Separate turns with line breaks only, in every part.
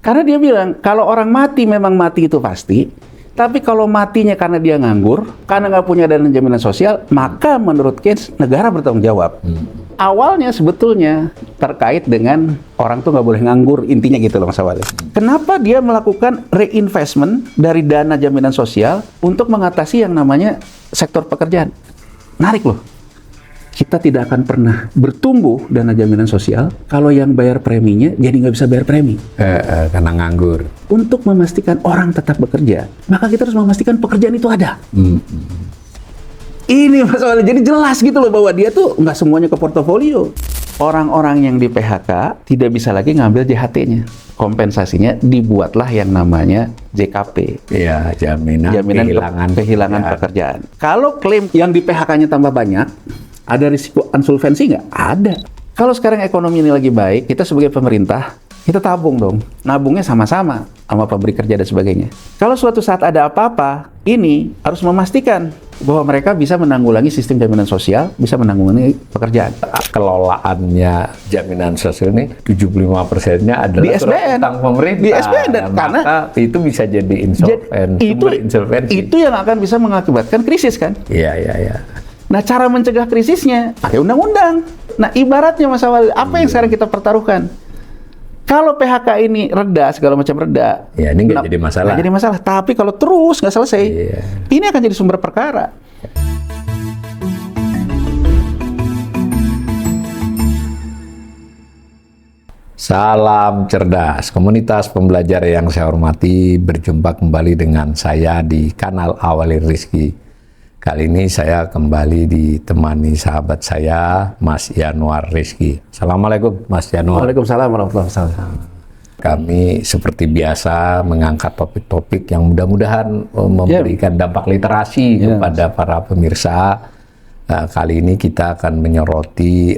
Karena dia bilang, kalau orang mati memang mati itu pasti, tapi kalau matinya karena dia nganggur, karena nggak punya dana jaminan sosial, maka menurut Keynes, negara bertanggung jawab. Awalnya sebetulnya terkait dengan orang tuh nggak boleh nganggur, intinya gitu loh Mas Awali. Kenapa dia melakukan reinvestment dari dana jaminan sosial untuk mengatasi yang namanya sektor pekerjaan? Menarik loh. Kita tidak akan pernah bertumbuh dana jaminan sosial kalau yang bayar preminya jadi nggak bisa bayar premi.
Karena nganggur.
Untuk memastikan orang tetap bekerja, maka kita harus memastikan pekerjaan itu ada. Ini masalahnya, jadi jelas gitu loh bahwa dia tuh nggak semuanya ke portofolio. Orang-orang yang di PHK tidak bisa lagi ngambil JHT-nya. Kompensasinya dibuatlah yang namanya JKP.
Iya, jaminan
kehilangan pekerjaan. Kalau klaim yang di PHK-nya tambah banyak, ada risiko insolvensi nggak? Ada. Kalau sekarang ekonomi ini lagi baik, kita sebagai pemerintah, kita tabung dong. Nabungnya sama-sama sama pemberi kerja dan sebagainya. Kalau suatu saat ada apa-apa, ini harus memastikan bahwa mereka bisa menanggulangi sistem jaminan sosial, bisa menanggulangi pekerjaan.
Kelolaannya jaminan sosial ini 75%-nya adalah
di SBN,
utang pemerintah.
Di SBN, karena
itu bisa jadi insolvensi.
Itu yang akan bisa mengakibatkan krisis kan?
Iya.
Nah, cara mencegah krisisnya pakai undang-undang. Nah, ibaratnya Mas Awal, apa yang sekarang kita pertaruhkan? Kalau PHK ini reda, segala macam reda,
ya ini nggak jadi masalah.
Nggak jadi masalah. Tapi kalau terus nggak selesai, ini akan jadi sumber perkara.
Salam cerdas, komunitas pembelajar yang saya hormati, berjumpa kembali dengan saya di kanal Awali Rizki. Kali ini saya kembali ditemani sahabat saya, Mas Yanuar Rizki. Assalamualaikum, Mas Yanuar.
Waalaikumsalam warahmatullahi wabarakatuh.
Kami seperti biasa mengangkat topik-topik yang mudah-mudahan memberikan dampak literasi kepada para pemirsa. Kali ini kita akan menyoroti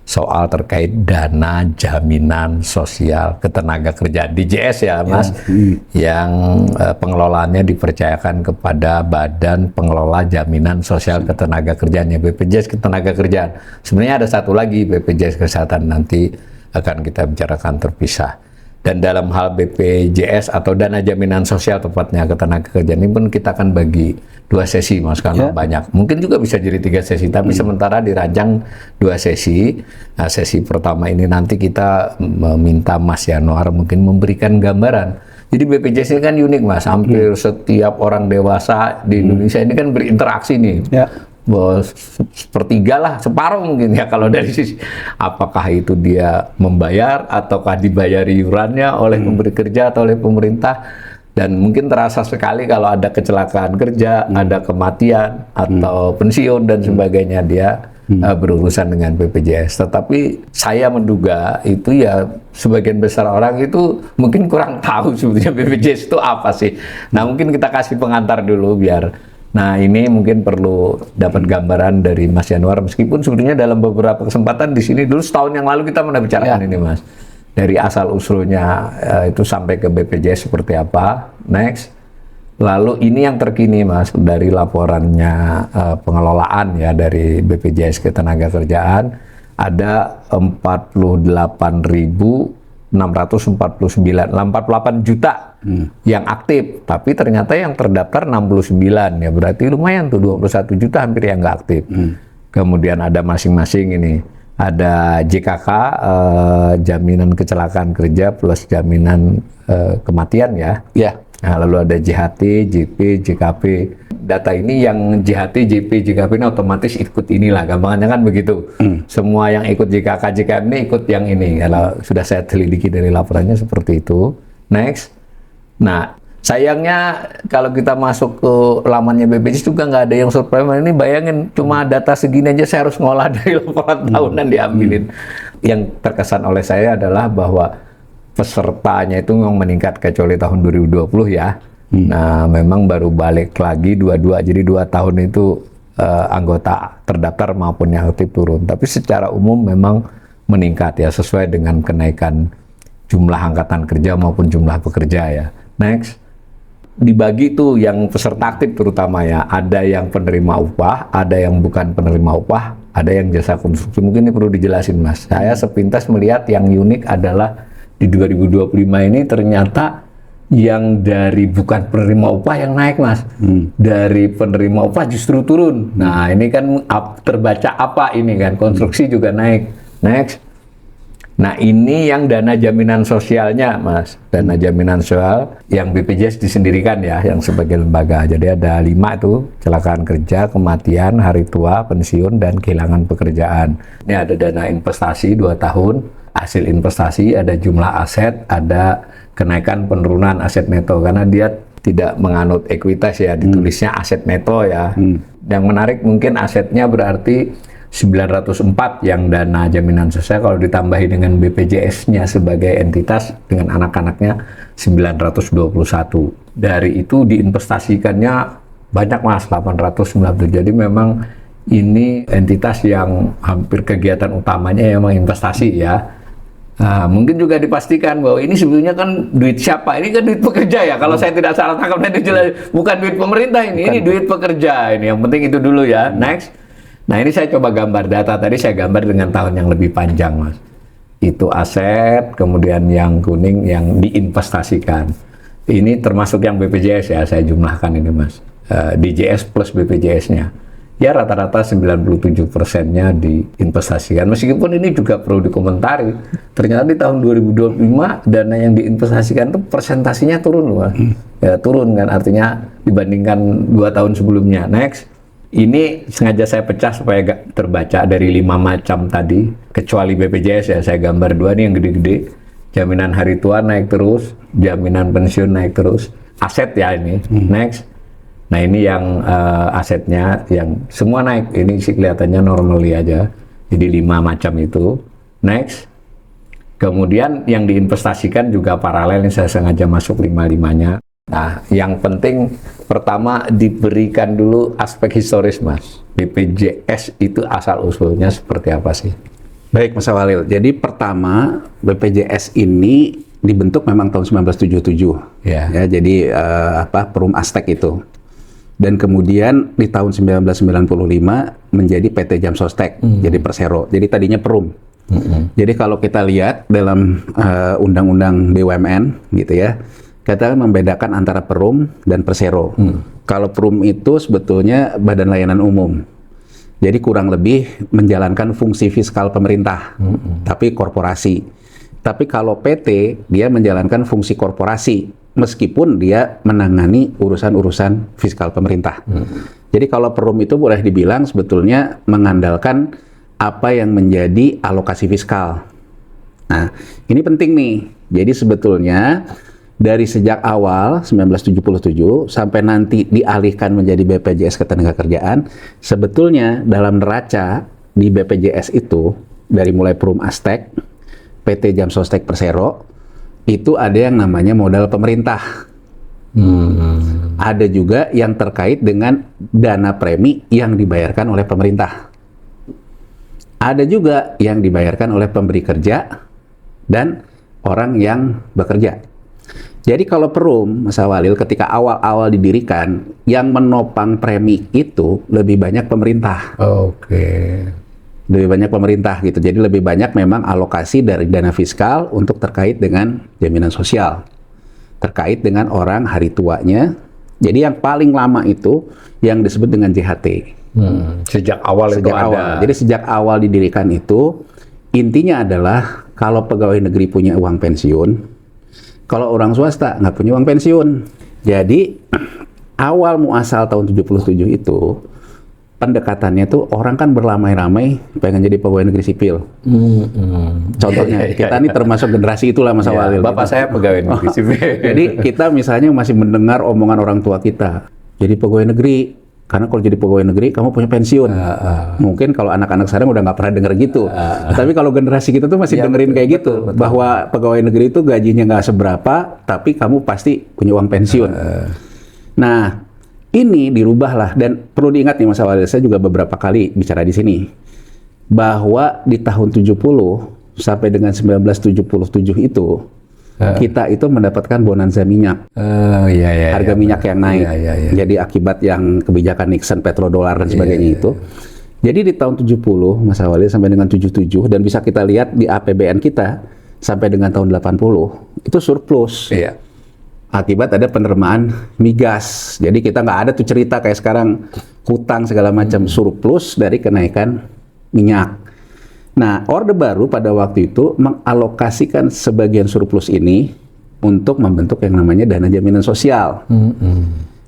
soal terkait dana jaminan sosial ketenagakerjaan DJS ya Mas, yang pengelolaannya dipercayakan kepada Badan Pengelola Jaminan Sosial Ketenagakerjaan, ya BPJS Ketenagakerjaan. Sebenarnya ada satu lagi, BPJS Kesehatan, nanti akan kita bicarakan terpisah. Dan dalam hal BPJS atau dana jaminan sosial tepatnya ketenagakerjaan ini pun kita akan bagi 2 sesi Mas, karena banyak. Mungkin juga bisa jadi 3 sesi, tapi sementara dirancang 2 sesi. Nah, sesi pertama ini nanti kita meminta Mas Yanuar mungkin memberikan gambaran. Jadi BPJS ini kan unik Mas, hampir setiap orang dewasa di Indonesia ini kan berinteraksi nih. Sepertiga lah, separuh mungkin ya kalau dari sisi apakah itu dia membayar ataukah dibayari iurannya oleh pemberi kerja atau oleh pemerintah. Dan mungkin terasa sekali kalau ada kecelakaan kerja, ada kematian atau pensiun dan sebagainya, dia berurusan dengan BPJS. Tetapi saya menduga itu ya sebagian besar orang itu mungkin kurang tahu sebetulnya BPJS itu apa sih. Nah, mungkin kita kasih pengantar dulu biar. Nah, ini mungkin perlu dapat gambaran dari Mas Yanuar, meskipun sebetulnya dalam beberapa kesempatan di sini dulu setahun yang lalu kita pernah bicarakan ini Mas. Dari asal usulnya itu sampai ke BPJS seperti apa. Next. Lalu ini yang terkini Mas, dari laporannya pengelolaan ya dari BPJS Ketenagakerjaan ada 48 juta yang aktif, tapi ternyata yang terdaftar 69, ya berarti lumayan tuh, 21 juta hampir yang nggak aktif. Kemudian ada masing-masing ini, ada JKK, jaminan kecelakaan kerja plus jaminan kematian ya. Nah, lalu ada JHT, JP, JKP. Data ini yang JHT, JP, JKP ini otomatis ikut inilah, gampangannya kan begitu. Semua yang ikut JKK, JKP ini ikut yang ini. Kalau sudah saya telidiki dari laporannya seperti itu. Next. Nah, sayangnya kalau kita masuk ke lamannya BPJS juga nggak ada yang surprise. Ini bayangin, cuma data segini aja saya harus ngolah dari laporan tahunan diambilin. Yang terkesan oleh saya adalah bahwa pesertanya itu memang meningkat kecuali tahun 2020 ya. Nah, memang baru balik lagi 22, jadi 2 tahun itu anggota terdaftar maupun yang aktif turun. Tapi secara umum memang meningkat ya, sesuai dengan kenaikan jumlah angkatan kerja maupun jumlah pekerja ya. Next. Dibagi tuh yang peserta aktif terutama ya, ada yang penerima upah, ada yang bukan penerima upah, ada yang jasa konstruksi. Mungkin ini perlu dijelasin Mas. Saya sepintas melihat yang unik adalah di 2025 ini ternyata yang dari bukan penerima upah yang naik, Mas. Dari penerima upah justru turun. Nah, ini kan terbaca apa ini kan? Konstruksi juga naik. Next. Nah, ini yang dana jaminan sosialnya, Mas. Dana jaminan sosial yang BPJS disendirikan ya, yang sebagai lembaga. Jadi ada 5 tuh, kecelakaan kerja, kematian, hari tua, pensiun, dan kehilangan pekerjaan. Ini ada dana investasi 2 tahun, hasil investasi, ada jumlah aset, ada kenaikan penurunan aset neto, karena dia tidak menganut ekuitas ya, ditulisnya aset neto ya. Yang menarik mungkin asetnya berarti 904 yang dana jaminan sosial, kalau ditambahi dengan BPJS-nya sebagai entitas dengan anak-anaknya 921. Dari itu diinvestasikannya banyak, Mas, 890. Jadi memang ini entitas yang hampir kegiatan utamanya memang investasi ya. Nah, mungkin juga dipastikan bahwa ini sebetulnya kan duit siapa? Ini kan duit pekerja ya. Kalau saya tidak salah tangkap nanti jelas bukan duit pemerintah ini duit pekerja ini. Yang penting itu dulu ya. Next. Nah, ini saya coba gambar data. Tadi saya gambar dengan tahun yang lebih panjang, Mas. Itu aset, kemudian yang kuning yang diinvestasikan. Ini termasuk yang BPJS ya, saya jumlahkan ini, Mas. DJS plus BPJS-nya. Ya rata-rata 97%-nya diinvestasikan. Meskipun ini juga perlu dikomentari. Ternyata di tahun 2025 dana yang diinvestasikan itu persentasinya turun loh. Ya, turun kan, artinya dibandingkan 2 tahun sebelumnya. Next. Ini sengaja saya pecah supaya gak terbaca dari 5 macam tadi. Kecuali BPJS ya, saya gambar 2 nih yang gede-gede. Jaminan hari tua naik terus, jaminan pensiun naik terus. Aset ya ini. Next. Nah, ini yang asetnya yang semua naik. Ini sih kelihatannya normally aja. Jadi 5 macam itu. Next. Kemudian yang diinvestasikan juga paralel. Ini saya sengaja masuk 5-5-nya. Nah, yang penting pertama diberikan dulu aspek historis, Mas. BPJS itu asal-usulnya seperti apa sih?
Baik, Mas Walil. Jadi pertama, BPJS ini dibentuk memang tahun 1977.
Ya.
Ya, jadi Perum Aztek itu. Dan kemudian di tahun 1995 menjadi PT Jam Sostek, jadi Persero. Jadi tadinya Perum. Jadi kalau kita lihat dalam Undang-Undang BUMN gitu ya, kita membedakan antara Perum dan Persero. Kalau Perum itu sebetulnya Badan Layanan Umum. Jadi kurang lebih menjalankan fungsi fiskal pemerintah, tapi korporasi. Tapi kalau PT, dia menjalankan fungsi korporasi, meskipun dia menangani urusan-urusan fiskal pemerintah. Jadi kalau Perum itu boleh dibilang sebetulnya mengandalkan apa yang menjadi alokasi fiskal. Nah, ini penting nih. Jadi sebetulnya dari sejak awal 1977 sampai nanti dialihkan menjadi BPJS Ketenagakerjaan, sebetulnya dalam neraca di BPJS itu dari mulai Perum Aztek, PT Jam Sostek Persero, itu ada yang namanya modal pemerintah. Ada juga yang terkait dengan dana premi yang dibayarkan oleh pemerintah. Ada juga yang dibayarkan oleh pemberi kerja dan orang yang bekerja. Jadi kalau Perum, Mas Walil, ketika awal-awal didirikan, yang menopang premi itu lebih banyak pemerintah. Lebih banyak pemerintah gitu. Jadi lebih banyak memang alokasi dari dana fiskal untuk terkait dengan jaminan sosial. Terkait dengan orang hari tuanya. Jadi yang paling lama itu yang disebut dengan JHT.
Sejak awal itu ada.
Jadi sejak awal didirikan itu, intinya adalah kalau pegawai negeri punya uang pensiun, kalau orang swasta nggak punya uang pensiun. Jadi awal muasal tahun 77 itu, pendekatannya tuh orang kan beramai-ramai pengen jadi pegawai negeri sipil. Contohnya, kita ini termasuk generasi itulah Mas Walil.
Bapak saya pegawai negeri sipil.
Jadi kita misalnya masih mendengar omongan orang tua kita, jadi pegawai negeri, karena kalau jadi pegawai negeri kamu punya pensiun. Mungkin kalau anak-anak sekarang udah nggak pernah dengar gitu. Tapi kalau generasi kita tuh masih dengerin kayak gitu, bahwa pegawai negeri itu gajinya nggak seberapa, tapi kamu pasti punya uang pensiun. Nah, ini dirubahlah, dan perlu diingat nih Mas Walil, saya juga beberapa kali bicara di sini bahwa di tahun 70 sampai dengan 1977 itu kita itu mendapatkan bonanza minyak. Harga minyak yang naik. Jadi akibat yang kebijakan Nixon, petrodolar dan sebagainya itu. Jadi di tahun 70 Mas Walil sampai dengan 77, dan bisa kita lihat di APBN kita sampai dengan tahun 80 itu surplus.
Iya.
Akibat ada penerimaan migas. Jadi kita nggak ada tuh cerita kayak sekarang hutang segala macam, surplus dari kenaikan minyak. Nah, Orde Baru pada waktu itu mengalokasikan sebagian surplus ini untuk membentuk yang namanya dana jaminan sosial.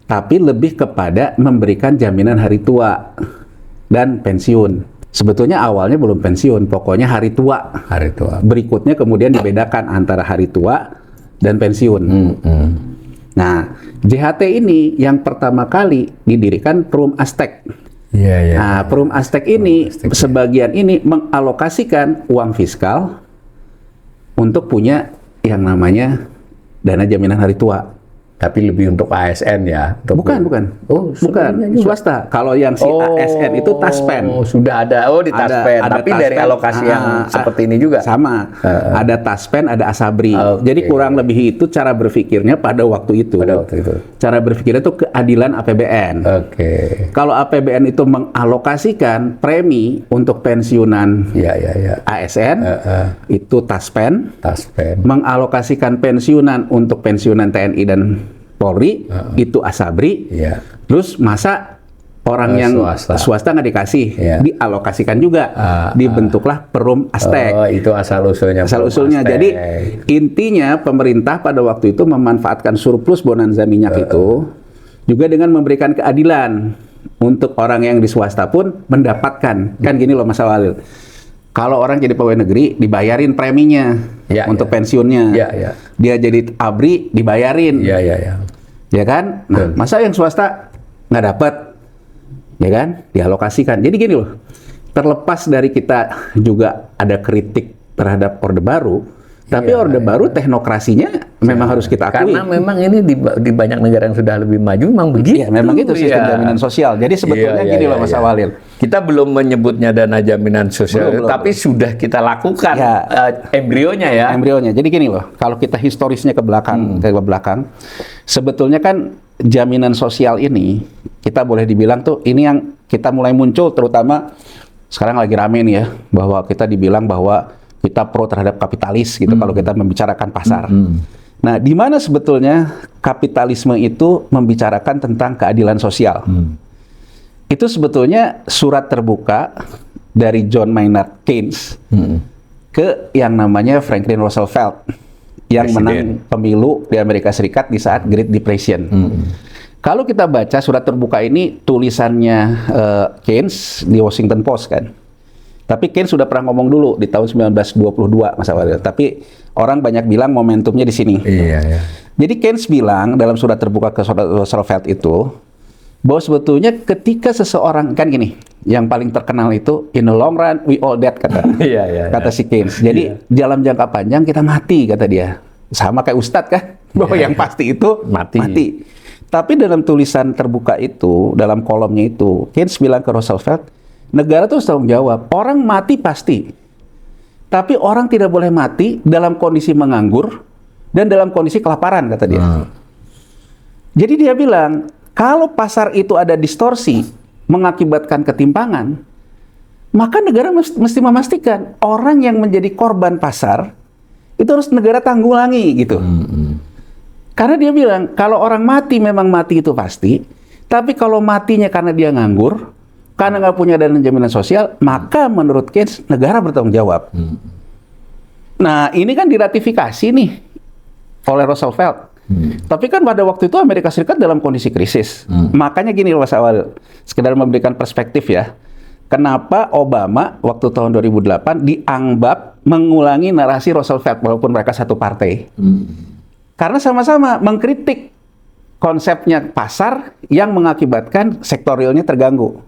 Tapi lebih kepada memberikan jaminan hari tua dan pensiun. Sebetulnya awalnya belum pensiun, pokoknya hari tua.
Hari tua.
Berikutnya kemudian dibedakan antara hari tua dan pensiun. Nah, JHT ini yang pertama kali didirikan Perum Aztec.
Iya, iya.
Nah, Perum Aztec ini sebagian ini mengalokasikan uang fiskal untuk punya yang namanya dana jaminan hari tua.
Tapi lebih untuk ASN ya?
Bukan.
Oh,
bukan. Swasta. Kalau yang si ASN itu Taspen.
Oh, sudah ada. Oh, di Taspen. Tapi
Taspen,
dari alokasi yang seperti ini juga?
Sama. Ada Taspen, ada Asabri. Jadi kurang lebih itu cara berpikirnya pada waktu itu. Cara berpikirnya itu keadilan APBN. Kalau APBN itu mengalokasikan premi untuk pensiunan ASN, itu Taspen. Mengalokasikan pensiunan untuk pensiunan TNI dan Polri, itu Asabri. Terus masa orang yang swasta nggak dikasih, dialokasikan juga, dibentuklah Perum Aztec.
Itu asal-usulnya.
Jadi intinya pemerintah pada waktu itu memanfaatkan surplus bonanza minyak itu juga dengan memberikan keadilan untuk orang yang di swasta pun mendapatkan. Kan gini loh Mas Walil. Kalau orang jadi pegawai negeri, dibayarin preminya untuk pensiunnya. Dia jadi ABRI, dibayarin. Ya kan? Nah, masa yang swasta nggak dapat? Ya kan? Dialokasikan. Jadi gini loh, terlepas dari kita juga ada kritik terhadap Orde Baru, tapi Orde Baru teknokrasinya memang harus kita akui.
Karena memang ini di banyak negara yang sudah lebih maju memang begitu.
Iya, memang itu sistem jaminan sosial. Jadi sebetulnya gini loh Mas Walil.
Kita belum menyebutnya dana jaminan sosial, tapi sudah kita lakukan embrionya ya.
Embrionya. Jadi gini loh, kalau kita historisnya ke belakang, sebetulnya kan jaminan sosial ini kita boleh dibilang tuh ini yang kita mulai muncul, terutama sekarang lagi rame nih ya, bahwa kita dibilang bahwa kita pro terhadap kapitalis gitu kalau kita membicarakan pasar. Nah, di mana sebetulnya kapitalisme itu membicarakan tentang keadilan sosial? Itu sebetulnya surat terbuka dari John Maynard Keynes ke yang namanya Franklin Roosevelt yang menang pemilu di Amerika Serikat di saat Great Depression. Kalau kita baca surat terbuka ini tulisannya Keynes di Washington Post kan. Tapi Keynes sudah pernah ngomong dulu di tahun 1922 Mas Walil. Tapi orang banyak bilang momentumnya di sini. Jadi Keynes bilang dalam surat terbuka ke Roosevelt itu bahwa sebetulnya ketika seseorang, kan gini, yang paling terkenal itu in the long run we all dead kata kata si Keynes. Jadi dalam jangka panjang kita mati kata dia. Sama kayak Ustadz kan, bahwa yang pasti itu mati. Tapi dalam tulisan terbuka itu, dalam kolomnya itu, Keynes bilang ke Roosevelt, negara itu harus tanggung jawab. Orang mati pasti, tapi orang tidak boleh mati dalam kondisi menganggur dan dalam kondisi kelaparan kata dia. Jadi dia bilang, kalau pasar itu ada distorsi, mengakibatkan ketimpangan, maka negara mesti memastikan orang yang menjadi korban pasar, itu harus negara tanggulangi gitu. Karena dia bilang, kalau orang mati memang mati itu pasti, tapi kalau matinya karena dia nganggur, karena nggak punya dana jaminan sosial, maka menurut Keynes, negara bertanggung jawab. Nah, ini kan diratifikasi nih oleh Roosevelt. Tapi kan pada waktu itu Amerika Serikat dalam kondisi krisis. Makanya gini loh Mas Awal, sekedar memberikan perspektif ya. Kenapa Obama waktu tahun 2008 dianggap mengulangi narasi Roosevelt walaupun mereka satu partai? Karena sama-sama mengkritik konsepnya pasar yang mengakibatkan sektor realnya terganggu.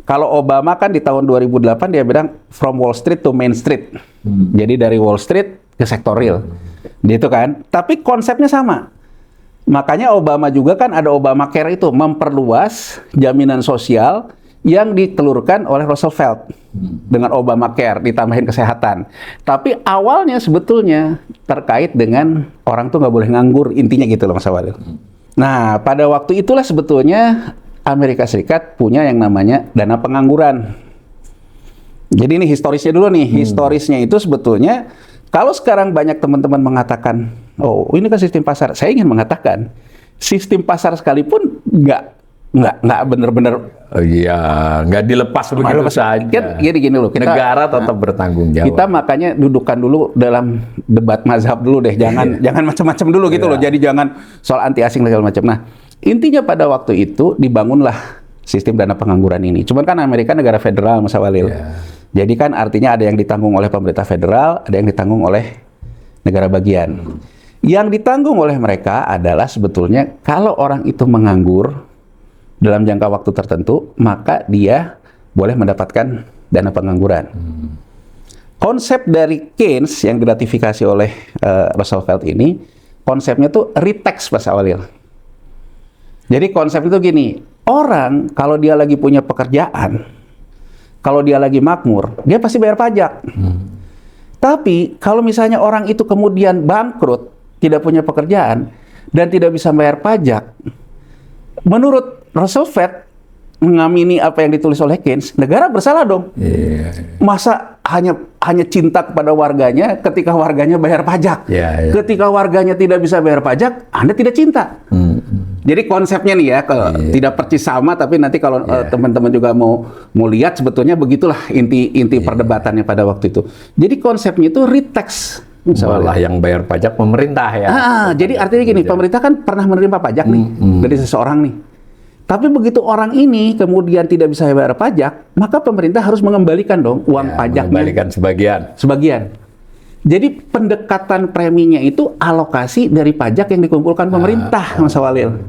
Kalau Obama kan di tahun 2008 dia bilang from Wall Street to Main Street. Jadi dari Wall Street ke sektor real. Gitu kan? Tapi konsepnya sama. Makanya Obama juga kan ada Obamacare itu, memperluas jaminan sosial yang ditelurkan oleh Roosevelt dengan Obamacare, ditambahin kesehatan. Tapi awalnya sebetulnya terkait dengan orang tuh nggak boleh nganggur, intinya gitu loh Mas Awal. Nah, pada waktu itulah sebetulnya Amerika Serikat punya yang namanya dana pengangguran. Jadi ini historisnya dulu nih. Historisnya itu sebetulnya Kalau sekarang banyak teman-teman mengatakan, oh ini kan sistem pasar, saya ingin mengatakan sistem pasar sekalipun nggak benar-benar.
Oh iya, nggak dilepas begitu saja.
Kan gini loh,
negara tetap bertanggung jawab.
Kita makanya dudukkan dulu dalam debat mazhab dulu deh, jangan macam-macam dulu gitu loh. Jadi jangan soal anti asing segala macam. Nah, intinya pada waktu itu dibangunlah sistem dana pengangguran ini. Cuman kan Amerika negara federal, Mas Walil. Jadi kan artinya ada yang ditanggung oleh pemerintah federal, ada yang ditanggung oleh negara bagian. Yang ditanggung oleh mereka adalah sebetulnya kalau orang itu menganggur dalam jangka waktu tertentu, maka dia boleh mendapatkan dana pengangguran. Konsep dari Keynes yang diratifikasi oleh Roosevelt ini, konsepnya tuh retax, Pak Awalil. Jadi konsep itu gini, orang kalau dia lagi punya pekerjaan, kalau dia lagi makmur, dia pasti bayar pajak. Tapi kalau misalnya orang itu kemudian bangkrut, tidak punya pekerjaan, dan tidak bisa bayar pajak, menurut Roosevelt mengamini apa yang ditulis oleh Keynes, negara bersalah dong. Masa hanya cinta kepada warganya ketika warganya bayar pajak. Ketika warganya tidak bisa bayar pajak, Anda tidak cinta. Jadi konsepnya nih ya, tidak persis sama, tapi nanti kalau teman-teman juga mau lihat, sebetulnya begitulah inti perdebatannya pada waktu itu. Jadi konsepnya itu retax.
Malah yang bayar pajak pemerintah ya.
Jadi artinya gini, pemerintah kan pernah menerima pajak nih dari seseorang nih. Tapi begitu orang ini kemudian tidak bisa bayar pajak, maka pemerintah harus mengembalikan dong uang pajaknya.
Mengembalikan sebagian.
Jadi pendekatan preminya itu alokasi dari pajak yang dikumpulkan pemerintah, Mas Walil.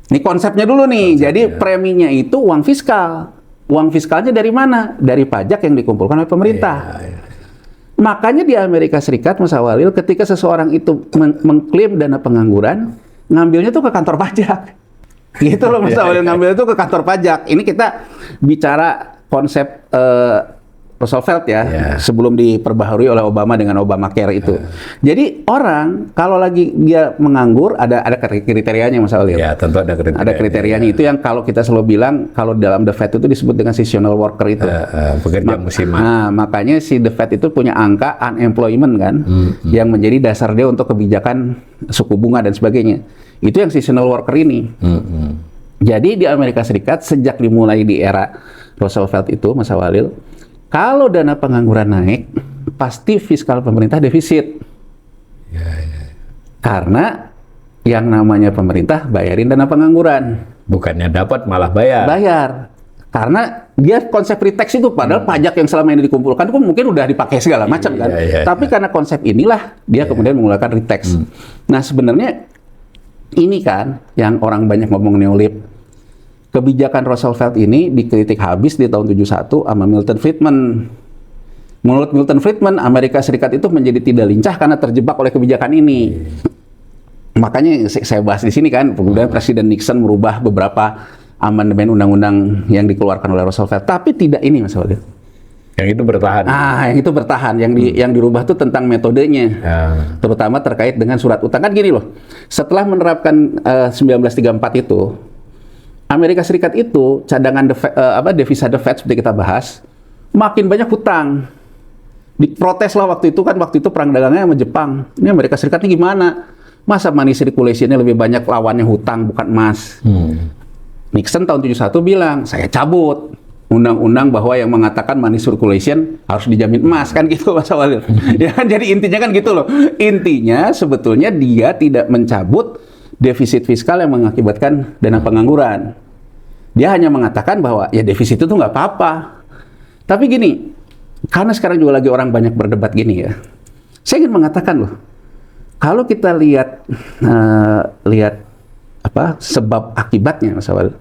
Ini konsepnya dulu nih. Jadi preminya itu uang fiskal. Uang fiskalnya dari mana? Dari pajak yang dikumpulkan oleh pemerintah. Makanya di Amerika Serikat, Mas Walil, ketika seseorang itu mengklaim dana pengangguran, ngambilnya tuh ke kantor pajak. Gitu loh, Mas Walil, ngambil itu ke kantor pajak. Ini kita bicara konsep Roosevelt ya, sebelum diperbaharui oleh Obama dengan Obamacare itu. Jadi orang kalau lagi dia menganggur ada kriterianya, Mas Walil.
Ya, tentu ada kriterianya.
Ada kriterianya itu yang kalau kita selalu bilang kalau dalam The Fed itu disebut dengan seasonal worker itu.
Pekerja musiman.
Nah, makanya si The Fed itu punya angka unemployment kan, yang menjadi dasar dia untuk kebijakan suku bunga dan sebagainya. Itu yang seasonal worker ini. Jadi di Amerika Serikat sejak dimulai di era Roosevelt itu, Mas Walil, kalau dana pengangguran naik, pasti fiskal pemerintah defisit. Karena yang namanya pemerintah bayarin dana pengangguran.
Bukannya dapat, malah bayar.
Bayar. Karena dia konsep retax itu, padahal pajak yang selama ini dikumpulkan itu mungkin udah dipakai segala macam kan. Tapi karena konsep inilah, dia kemudian menggunakan retax. Nah sebenarnya ini kan yang orang banyak ngomong neolib. Kebijakan Roosevelt ini dikritik habis di tahun 71 sama Milton Friedman. Menurut Milton Friedman, Amerika Serikat itu menjadi tidak lincah karena terjebak oleh kebijakan ini. Makanya saya bahas di sini kan, kemudian Presiden Nixon merubah beberapa amandemen undang-undang yang dikeluarkan oleh Roosevelt. Tapi tidak ini, Mas Walid.
Yang itu bertahan.
Yang itu bertahan. Yang dirubah itu tentang metodenya. Terutama terkait dengan surat utang. Kan gini loh, setelah menerapkan 1934 itu, Amerika Serikat itu cadangan devisa The Fed seperti kita bahas, makin banyak hutang. Diprotes lah waktu itu perang dagangnya sama Jepang. Ini Amerika Serikat ini gimana? Masa money circulation-nya lebih banyak lawannya hutang bukan emas. Nixon tahun 71 bilang, saya cabut undang-undang bahwa yang mengatakan money circulation harus dijamin emas, kan gitu Mas Walid. Ya kan, jadi intinya kan gitu loh. Intinya sebetulnya dia tidak mencabut defisit fiskal yang mengakibatkan dana pengangguran. Dia hanya mengatakan bahwa ya defisit itu nggak apa-apa. Tapi gini, karena sekarang juga lagi orang banyak berdebat gini ya, saya ingin mengatakan loh, kalau kita lihat sebab akibatnya, Mas Awal,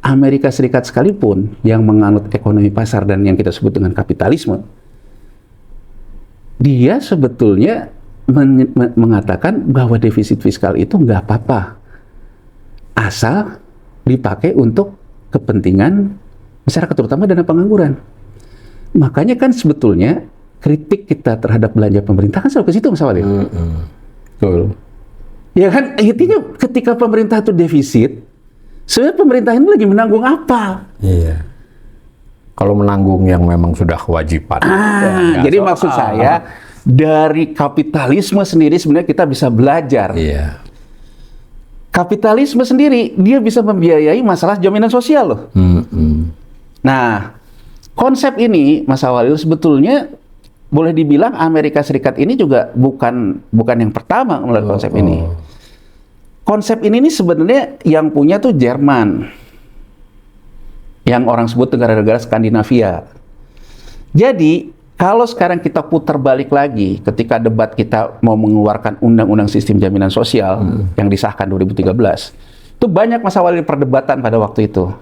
Amerika Serikat sekalipun yang menganut ekonomi pasar dan yang kita sebut dengan kapitalisme, dia sebetulnya mengatakan bahwa defisit fiskal itu nggak apa-apa asal dipakai untuk kepentingan masyarakat, terutama dana pengangguran. Makanya kan sebetulnya kritik kita terhadap belanja pemerintah kan selalu ke situ, Mas Walid. Betul. Ya kan, intinya ketika pemerintah itu defisit, sebenarnya pemerintah ini lagi menanggung apa?
Kalau menanggung yang memang sudah kewajiban.
Jadi maksud saya dari kapitalisme sendiri sebenarnya kita bisa belajar.
Iya.
Kapitalisme sendiri dia bisa membiayai masalah jaminan sosial loh. Nah, konsep ini Mas Awalil sebetulnya boleh dibilang Amerika Serikat ini juga bukan yang pertama melakukan konsep ini. Konsep ini nih sebenarnya yang punya tuh Jerman, yang orang sebut negara-negara Skandinavia. Jadi kalau sekarang kita putar balik lagi ketika debat kita mau mengeluarkan undang-undang sistem jaminan sosial yang disahkan 2013, itu banyak masalah perdebatan pada waktu itu.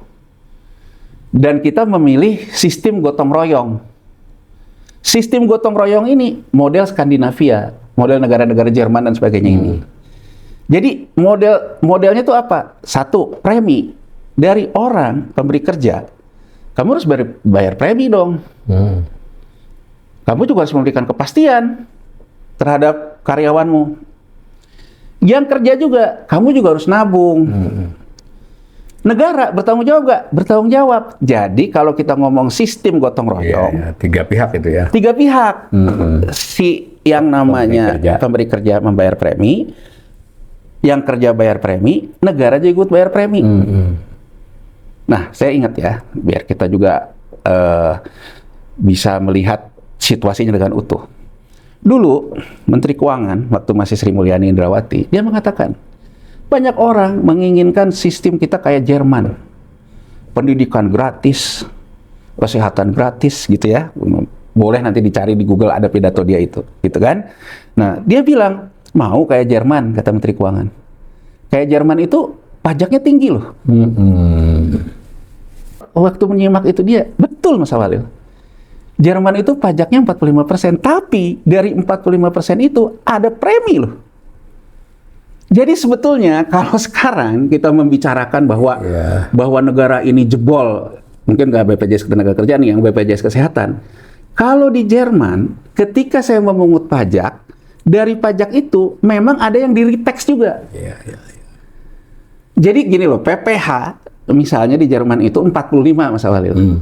Dan kita memilih sistem gotong royong. Sistem gotong royong ini model Skandinavia, model negara-negara Jerman dan sebagainya ini. Jadi modelnya itu apa? Satu, premi dari orang pemberi kerja. Kamu harus bayar premi dong. Kamu juga harus memberikan kepastian terhadap karyawanmu. Yang kerja juga, kamu juga harus nabung. Negara bertanggung jawab nggak? Bertanggung jawab. Jadi kalau kita ngomong sistem gotong royong,
tiga pihak itu ya.
Tiga pihak. Si yang namanya pemberi kerja membayar premi, yang kerja bayar premi, negara juga ikut bayar premi. Nah, saya ingat ya, biar kita juga bisa melihat situasinya dengan utuh. Dulu, Menteri Keuangan, waktu masih Sri Mulyani Indrawati, dia mengatakan, banyak orang menginginkan sistem kita kayak Jerman. Pendidikan gratis, kesehatan gratis, gitu ya. Boleh nanti dicari di Google, ada pidato dia itu, gitu kan. Nah, dia bilang, mau kayak Jerman, kata Menteri Keuangan. Kayak Jerman itu, pajaknya tinggi loh. Waktu menyimak itu dia, betul Mas Awalil. Jerman itu pajaknya 45%, tapi dari 45% itu ada premi loh. Jadi sebetulnya kalau sekarang kita membicarakan bahwa negara ini jebol, mungkin nggak BPJS Ketenagakerjaan nih, yang BPJS Kesehatan. Kalau di Jerman, ketika saya memungut pajak, dari pajak itu memang ada yang di-retax juga. Jadi gini loh, PPh misalnya di Jerman itu 45 Mas Awalil.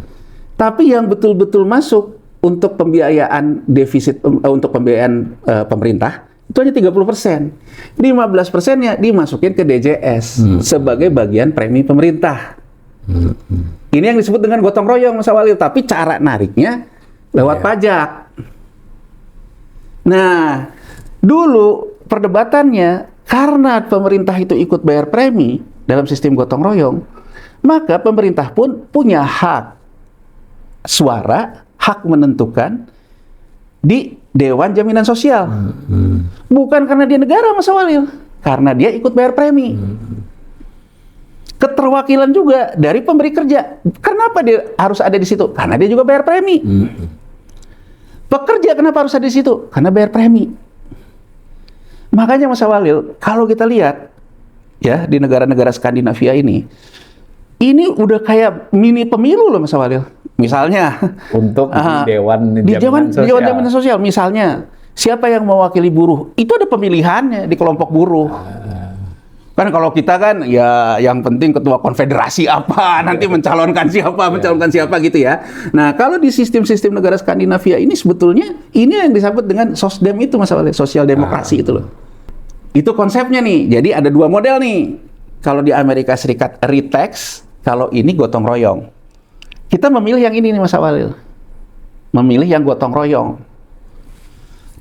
Tapi yang betul-betul masuk untuk pembiayaan defisit, untuk pembiayaan pemerintah, itu hanya 30%. 15%-nya dimasukin ke DJS sebagai bagian premi pemerintah. Ini yang disebut dengan gotong royong Mas Awalil, tapi cara nariknya lewat pajak. Nah, dulu perdebatannya, karena pemerintah itu ikut bayar premi dalam sistem gotong royong, maka pemerintah pun punya hak suara, hak menentukan di Dewan Jaminan Sosial. Bukan karena dia negara Mas Awalil, karena dia ikut bayar premi. Keterwakilan juga dari pemberi kerja. Kenapa dia harus ada di situ? Karena dia juga bayar premi. Pekerja kenapa harus ada di situ? Karena bayar premi. Makanya Mas Awalil, kalau kita lihat ya di negara-negara Skandinavia ini udah kayak mini pemilu loh Mas Awalil. Misalnya
untuk di Dewan
Jaminan Sosial, misalnya siapa yang mewakili buruh, itu ada pemilihannya di kelompok buruh. Kan kalau kita kan ya yang penting ketua konfederasi apa, nanti mencalonkan siapa gitu ya. Nah, kalau di sistem-sistem negara Skandinavia ini sebetulnya ini yang disebut dengan sosdem itu Mas Awalil, sosial demokrasi itu loh. Itu konsepnya nih. Jadi ada dua model nih. Kalau di Amerika Serikat retax, kalau ini gotong royong. Kita memilih yang ini nih Mas Awalil. Memilih yang gotong royong.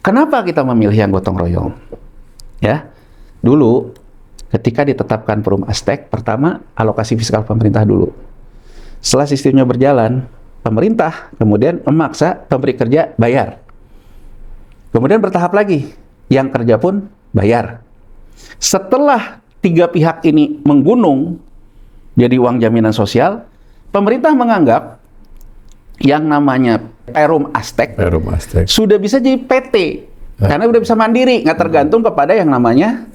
Kenapa kita memilih yang gotong royong? Ya. Dulu ketika ditetapkan Perum Aztec, pertama alokasi fiskal pemerintah dulu. Setelah sistemnya berjalan, pemerintah kemudian memaksa pemberi kerja bayar. Kemudian bertahap lagi, yang kerja pun bayar. Setelah tiga pihak ini menggunung jadi uang jaminan sosial, pemerintah menganggap yang namanya Perum Aztec sudah bisa jadi PT, karena udah bisa mandiri, nggak tergantung kepada yang namanya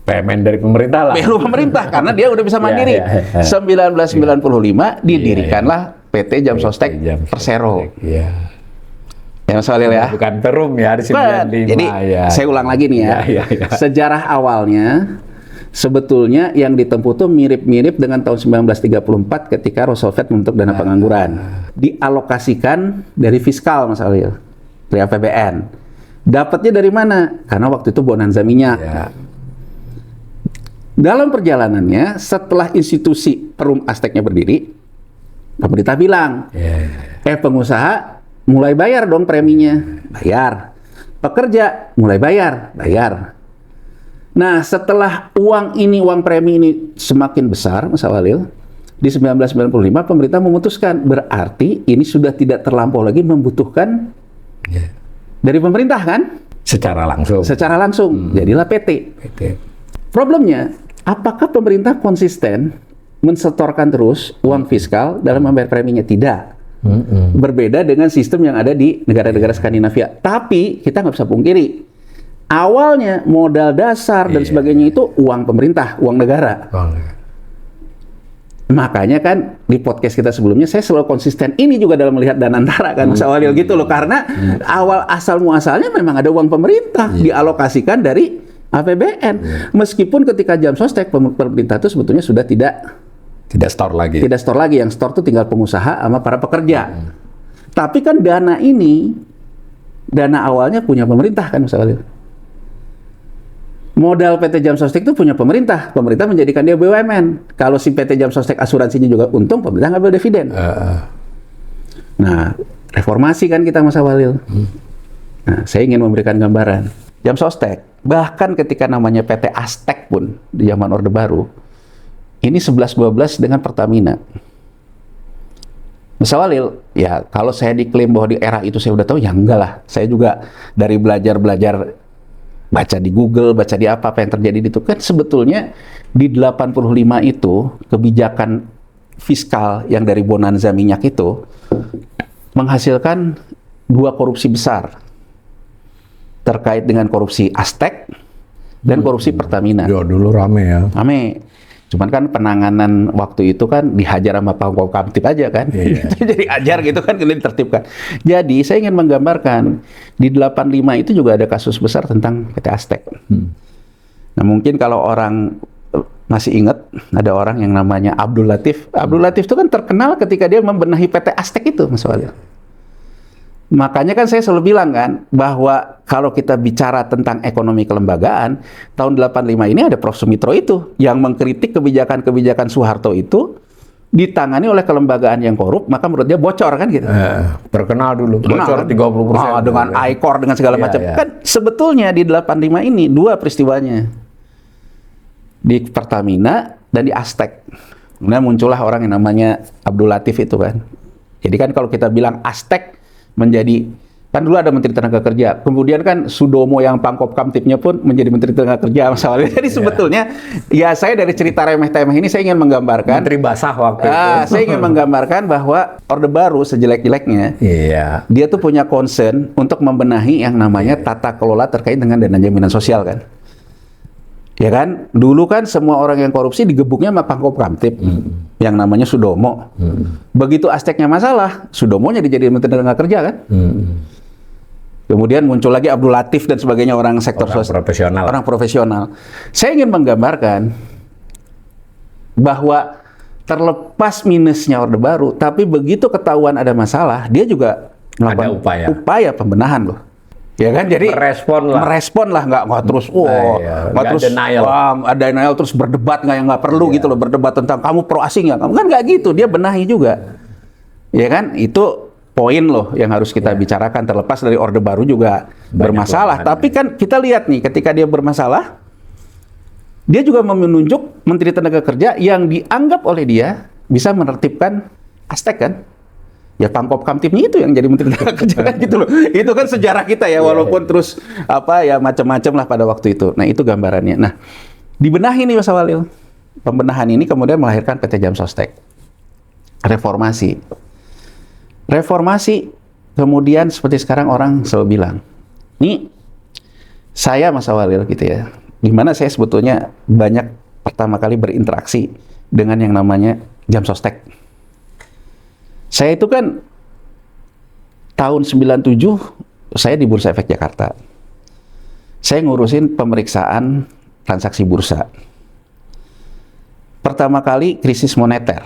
PMN dari pemerintah lah.
Pemerintah, karena dia udah bisa mandiri. 1995 didirikanlah PT Jam Sostek Persero. Ya Mas Awalil ya.
Bukan Perum ya, di 95.
Jadi saya ulang lagi nih ya. Sejarah awalnya sebetulnya yang ditempuh tuh mirip-mirip dengan tahun 1934 ketika Roosevelt membentuk dana pengangguran. Dialokasikan dari fiskal, Mas Alil, dari APBN. Dapatnya dari mana? Karena waktu itu bonanza minyak.
Ya.
Dalam perjalanannya, setelah institusi Perum Azteknya berdiri, pemerintah bilang, pengusaha mulai bayar dong preminya. Bayar. Pekerja mulai bayar. Nah, setelah uang premi ini semakin besar, Mas Walil, di 1995 pemerintah memutuskan, berarti ini sudah tidak terlampau lagi membutuhkan dari pemerintah kan?
Secara langsung.
Jadilah PT. Problemnya, apakah pemerintah konsisten mensetorkan terus uang fiskal dalam membayar preminya? Tidak. Berbeda dengan sistem yang ada di negara-negara Skandinavia. Tapi kita nggak bisa pungkiri, awalnya modal dasar dan sebagainya itu uang pemerintah, uang negara. Makanya kan di podcast kita sebelumnya saya selalu konsisten ini juga dalam melihat Danantara kan, Mas Walil gitu loh, karena awal asal muasalnya memang ada uang pemerintah dialokasikan dari APBN. Meskipun ketika jam sostek pemerintah itu sebetulnya sudah tidak store lagi, yang store itu tinggal pengusaha sama para pekerja. Tapi kan dana awalnya punya pemerintah kan, Mas Walil. Modal PT Jam Sostek itu punya pemerintah menjadikan dia BUMN. Kalau si PT Jam Sostek asuransinya juga untung, pemerintah ngambil dividen. Nah, reformasi kan kita, Mas Walil. Nah, saya ingin memberikan gambaran. Jam Sostek, bahkan ketika namanya PT Aztek pun di zaman Orde Baru, ini 11-12 dengan Pertamina. Mas Walil, ya kalau saya diklaim bahwa di era itu saya udah tahu, ya enggak lah. Saya juga dari belajar baca di Google, baca di apa yang terjadi itu kan sebetulnya di 85 itu kebijakan fiskal yang dari bonanza minyak itu menghasilkan 2 korupsi besar terkait dengan korupsi Aztek dan korupsi Pertamina.
Ya, dulu rame ya.
Rame. Cuman kan penanganan waktu itu kan dihajar sama Pangkop Kamtip aja kan. Jadi ajar gitu kan, kemudian ditertibkan. Jadi saya ingin menggambarkan di 85 itu juga ada kasus besar tentang PT Aztek. Nah, mungkin kalau orang masih ingat ada orang yang namanya Abdul Latif. Abdul Latif itu kan terkenal ketika dia membenahi PT Aztek itu, Mas Walil. Makanya kan saya selalu bilang kan, bahwa kalau kita bicara tentang ekonomi kelembagaan, tahun 85 ini ada Prof. Sumitro itu, yang mengkritik kebijakan-kebijakan Soeharto itu, ditangani oleh kelembagaan yang korup, maka menurut dia bocor kan gitu.
Terkenal dulu, bocor
kan?
30%.
Dengan ICOR, dengan segala macam. Kan sebetulnya di 85 ini, 2 peristiwanya. Di Pertamina dan di Aztek. Kemudian muncullah orang yang namanya Abdul Latif itu kan. Jadi kan kalau kita bilang Aztek, menjadi, kan dulu ada Menteri Tenaga Kerja, kemudian kan Sudomo yang Pangkop Kamtipnya pun menjadi Menteri Tenaga Kerja, masalahnya. Jadi sebetulnya ya saya dari cerita remeh-temeh ini saya ingin menggambarkan
Menteri Basah waktu itu.
Saya ingin menggambarkan bahwa Orde Baru sejelek-jeleknya dia tuh punya concern untuk membenahi yang namanya tata kelola terkait dengan dana jaminan sosial kan. Ya kan, dulu kan semua orang yang korupsi digebuknya sama Pangkop Kamtip, yang namanya Sudomo. Begitu Azteknya masalah, Sudomonya dijadiin Menteri Tenaga Kerja kan. Kemudian muncul lagi Abdul Latif dan sebagainya, orang sektor
profesional.
Orang profesional. Saya ingin menggambarkan bahwa terlepas minusnya Orde Baru, tapi begitu ketahuan ada masalah, dia juga melakukan upaya pembenahan loh. Ya kan, jadi merespon lah, nggak terus nggak terus denial terus berdebat nggak perlu gitu loh, berdebat tentang kamu pro asing ya, kamu kan nggak gitu, dia benahi juga, ya kan. Itu poin loh yang harus kita bicarakan, terlepas dari Orde Baru juga bermasalah. Tapi kan kita lihat nih, ketika dia bermasalah, dia juga menunjuk Menteri Tenaga Kerja yang dianggap oleh dia bisa menertibkan Aztek kan. Ya Pangkop Kamtipnya itu yang jadi Menteri Tenaga Kerja kan gitu loh. Itu kan sejarah kita ya, walaupun terus apa ya macam-macam lah pada waktu itu. Nah, itu gambarannya. Nah, dibenahi nih Mas Walil. Pembenahan ini kemudian melahirkan PT Jam Sostek. Reformasi kemudian seperti sekarang orang selalu bilang, nih saya Mas Walil gitu ya, dimana saya sebetulnya banyak pertama kali berinteraksi dengan yang namanya Jam Sostek. Saya itu kan tahun 97 saya di Bursa Efek Jakarta. Saya ngurusin pemeriksaan transaksi bursa. pertama kali krisis moneter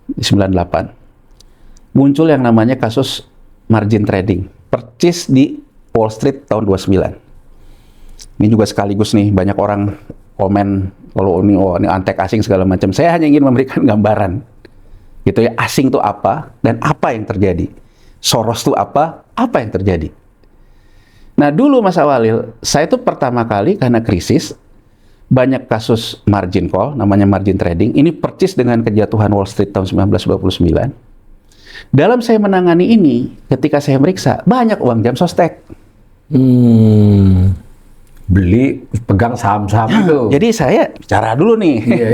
di 98, muncul yang namanya kasus margin trading, purchase di Wall Street tahun 29. Ini juga sekaligus nih banyak orang komen kalau ini antek asing segala macam. Saya hanya ingin memberikan gambaran gitu ya, asing itu apa dan apa yang terjadi. Soros itu apa yang terjadi. Nah dulu Mas Awalil, saya itu pertama kali karena krisis banyak kasus margin call, namanya margin trading. Ini purchase dengan kejatuhan Wall Street tahun 1929. Dalam saya menangani ini, ketika saya meriksa, banyak uang jam sostek.
Beli, pegang saham-saham itu.
Jadi saya bicara dulu nih.
Iya.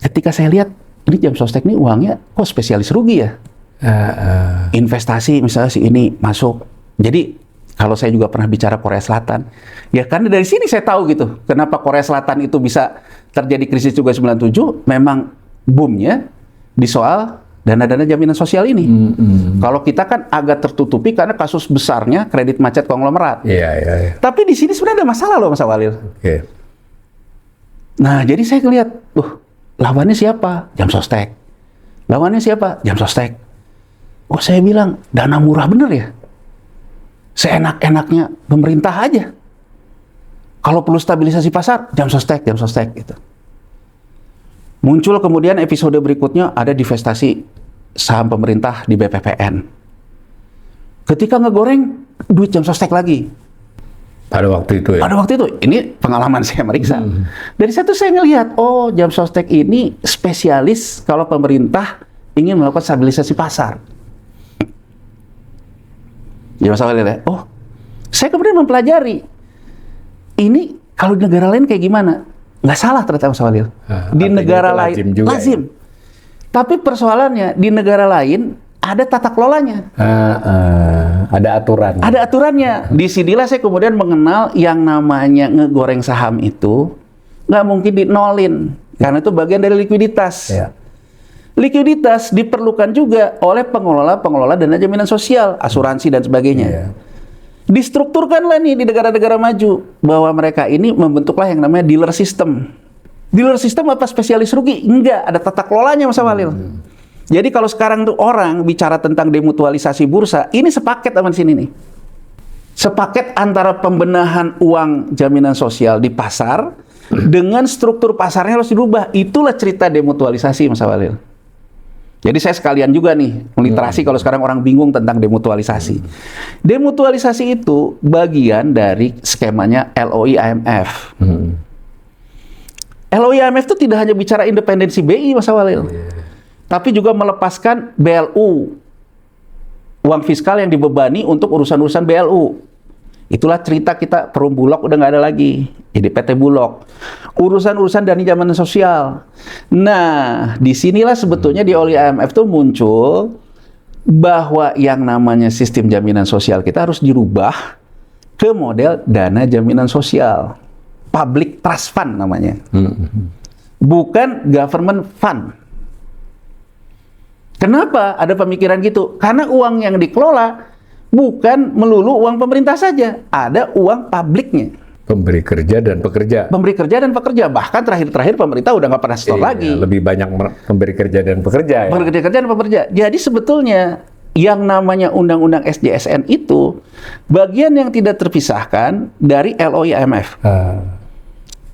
Ketika saya lihat, ini jam sostek ini uangnya kok spesialis rugi ya? Investasi misalnya si ini masuk. Jadi kalau saya juga pernah bicara Korea Selatan, ya karena dari sini saya tahu gitu, kenapa Korea Selatan itu bisa terjadi krisis juga 97, memang boomnya di soal dana-dana jaminan sosial ini. Kalau kita kan agak tertutupi karena kasus besarnya kredit macet konglomerat.
Iya.
Tapi di sini sebenarnya ada masalah loh Mas Awalil.
Oke.
Nah jadi saya ngelihat, lawannya siapa? Jam sostek. Lawannya siapa? Jam sostek. Oh saya bilang, dana murah bener ya? Seenak-enaknya pemerintah aja. Kalau perlu stabilisasi pasar, jam sostek gitu. Muncul kemudian episode berikutnya ada divestasi saham pemerintah di BPPN. Ketika ngegoreng, duit jam sostek lagi.
Pada waktu itu ya?
Pada waktu itu, ini pengalaman saya meriksa. Dari situ saya ngelihat, oh jam sostek ini spesialis kalau pemerintah ingin melakukan stabilisasi pasar. Ya Mas Awalil ya, saya kemudian mempelajari, ini kalau di negara lain kayak gimana? Nggak salah ternyata Mas Awalil. Di negara lain, lazim. Ya? Tapi persoalannya, di negara lain ada tata kelolanya.
Ada aturan.
Ada aturannya. Di sinilah saya kemudian mengenal yang namanya ngegoreng saham itu nggak mungkin dinolin, karena itu bagian dari likuiditas.
Ya.
Likuiditas diperlukan juga oleh pengelola dana jaminan sosial, asuransi dan sebagainya.
Ya.
Distrukturkanlah nih di negara-negara maju bahwa mereka ini membentuklah yang namanya dealer system. Dealer system apa spesialis rugi? Enggak, ada tata kelolanya Mas Awalil. Jadi kalau sekarang tuh orang bicara tentang demutualisasi bursa, ini sepaket sama sini nih. Sepaket antara pembenahan uang jaminan sosial di pasar dengan struktur pasarnya harus dirubah. Itulah cerita demutualisasi Mas Awalil. Jadi saya sekalian juga nih meliterasi kalau sekarang orang bingung tentang demutualisasi. Demutualisasi itu bagian dari skemanya LOI IMF. LOI IMF itu tidak hanya bicara independensi BI Mas Awalil, tapi juga melepaskan BLU, uang fiskal yang dibebani untuk urusan-urusan BLU. Itulah cerita kita Perum Bulog udah nggak ada lagi, jadi PT Bulog. Urusan-urusan dana jaminan sosial. Nah, disinilah sebetulnya di oleh IMF itu muncul bahwa yang namanya sistem jaminan sosial kita harus dirubah ke model dana jaminan sosial. Public Trust Fund namanya. Bukan government fund. Kenapa ada pemikiran gitu? Karena uang yang dikelola bukan melulu uang pemerintah saja, ada uang publiknya.
Pemberi kerja dan pekerja.
Pemberi kerja dan pekerja. Bahkan terakhir-terakhir pemerintah udah nggak pernah store lagi.
Lebih banyak pemberi kerja dan pekerja. Ya?
Pemberi kerja dan pekerja. Jadi sebetulnya yang namanya Undang-Undang SJSN itu bagian yang tidak terpisahkan dari LOI IMF.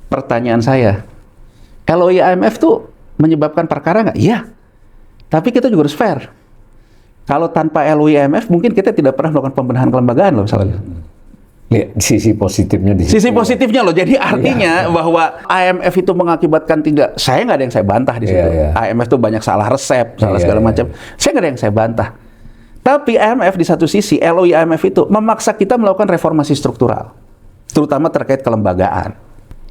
Pertanyaan saya, LOI IMF tuh menyebabkan perkara nggak? Iya. Tapi kita juga harus fair. Kalau tanpa LOI IMF mungkin kita tidak pernah melakukan pembenahan kelembagaan loh misalnya.
Ya, sisi positifnya di situ.
Sisi positifnya loh. Jadi artinya bahwa IMF itu mengakibatkan saya nggak ada yang saya bantah di situ. IMF itu banyak salah resep, salah segala macam. Saya nggak ada yang saya bantah. Tapi IMF di satu sisi, LOI IMF itu memaksa kita melakukan reformasi struktural, terutama terkait kelembagaan.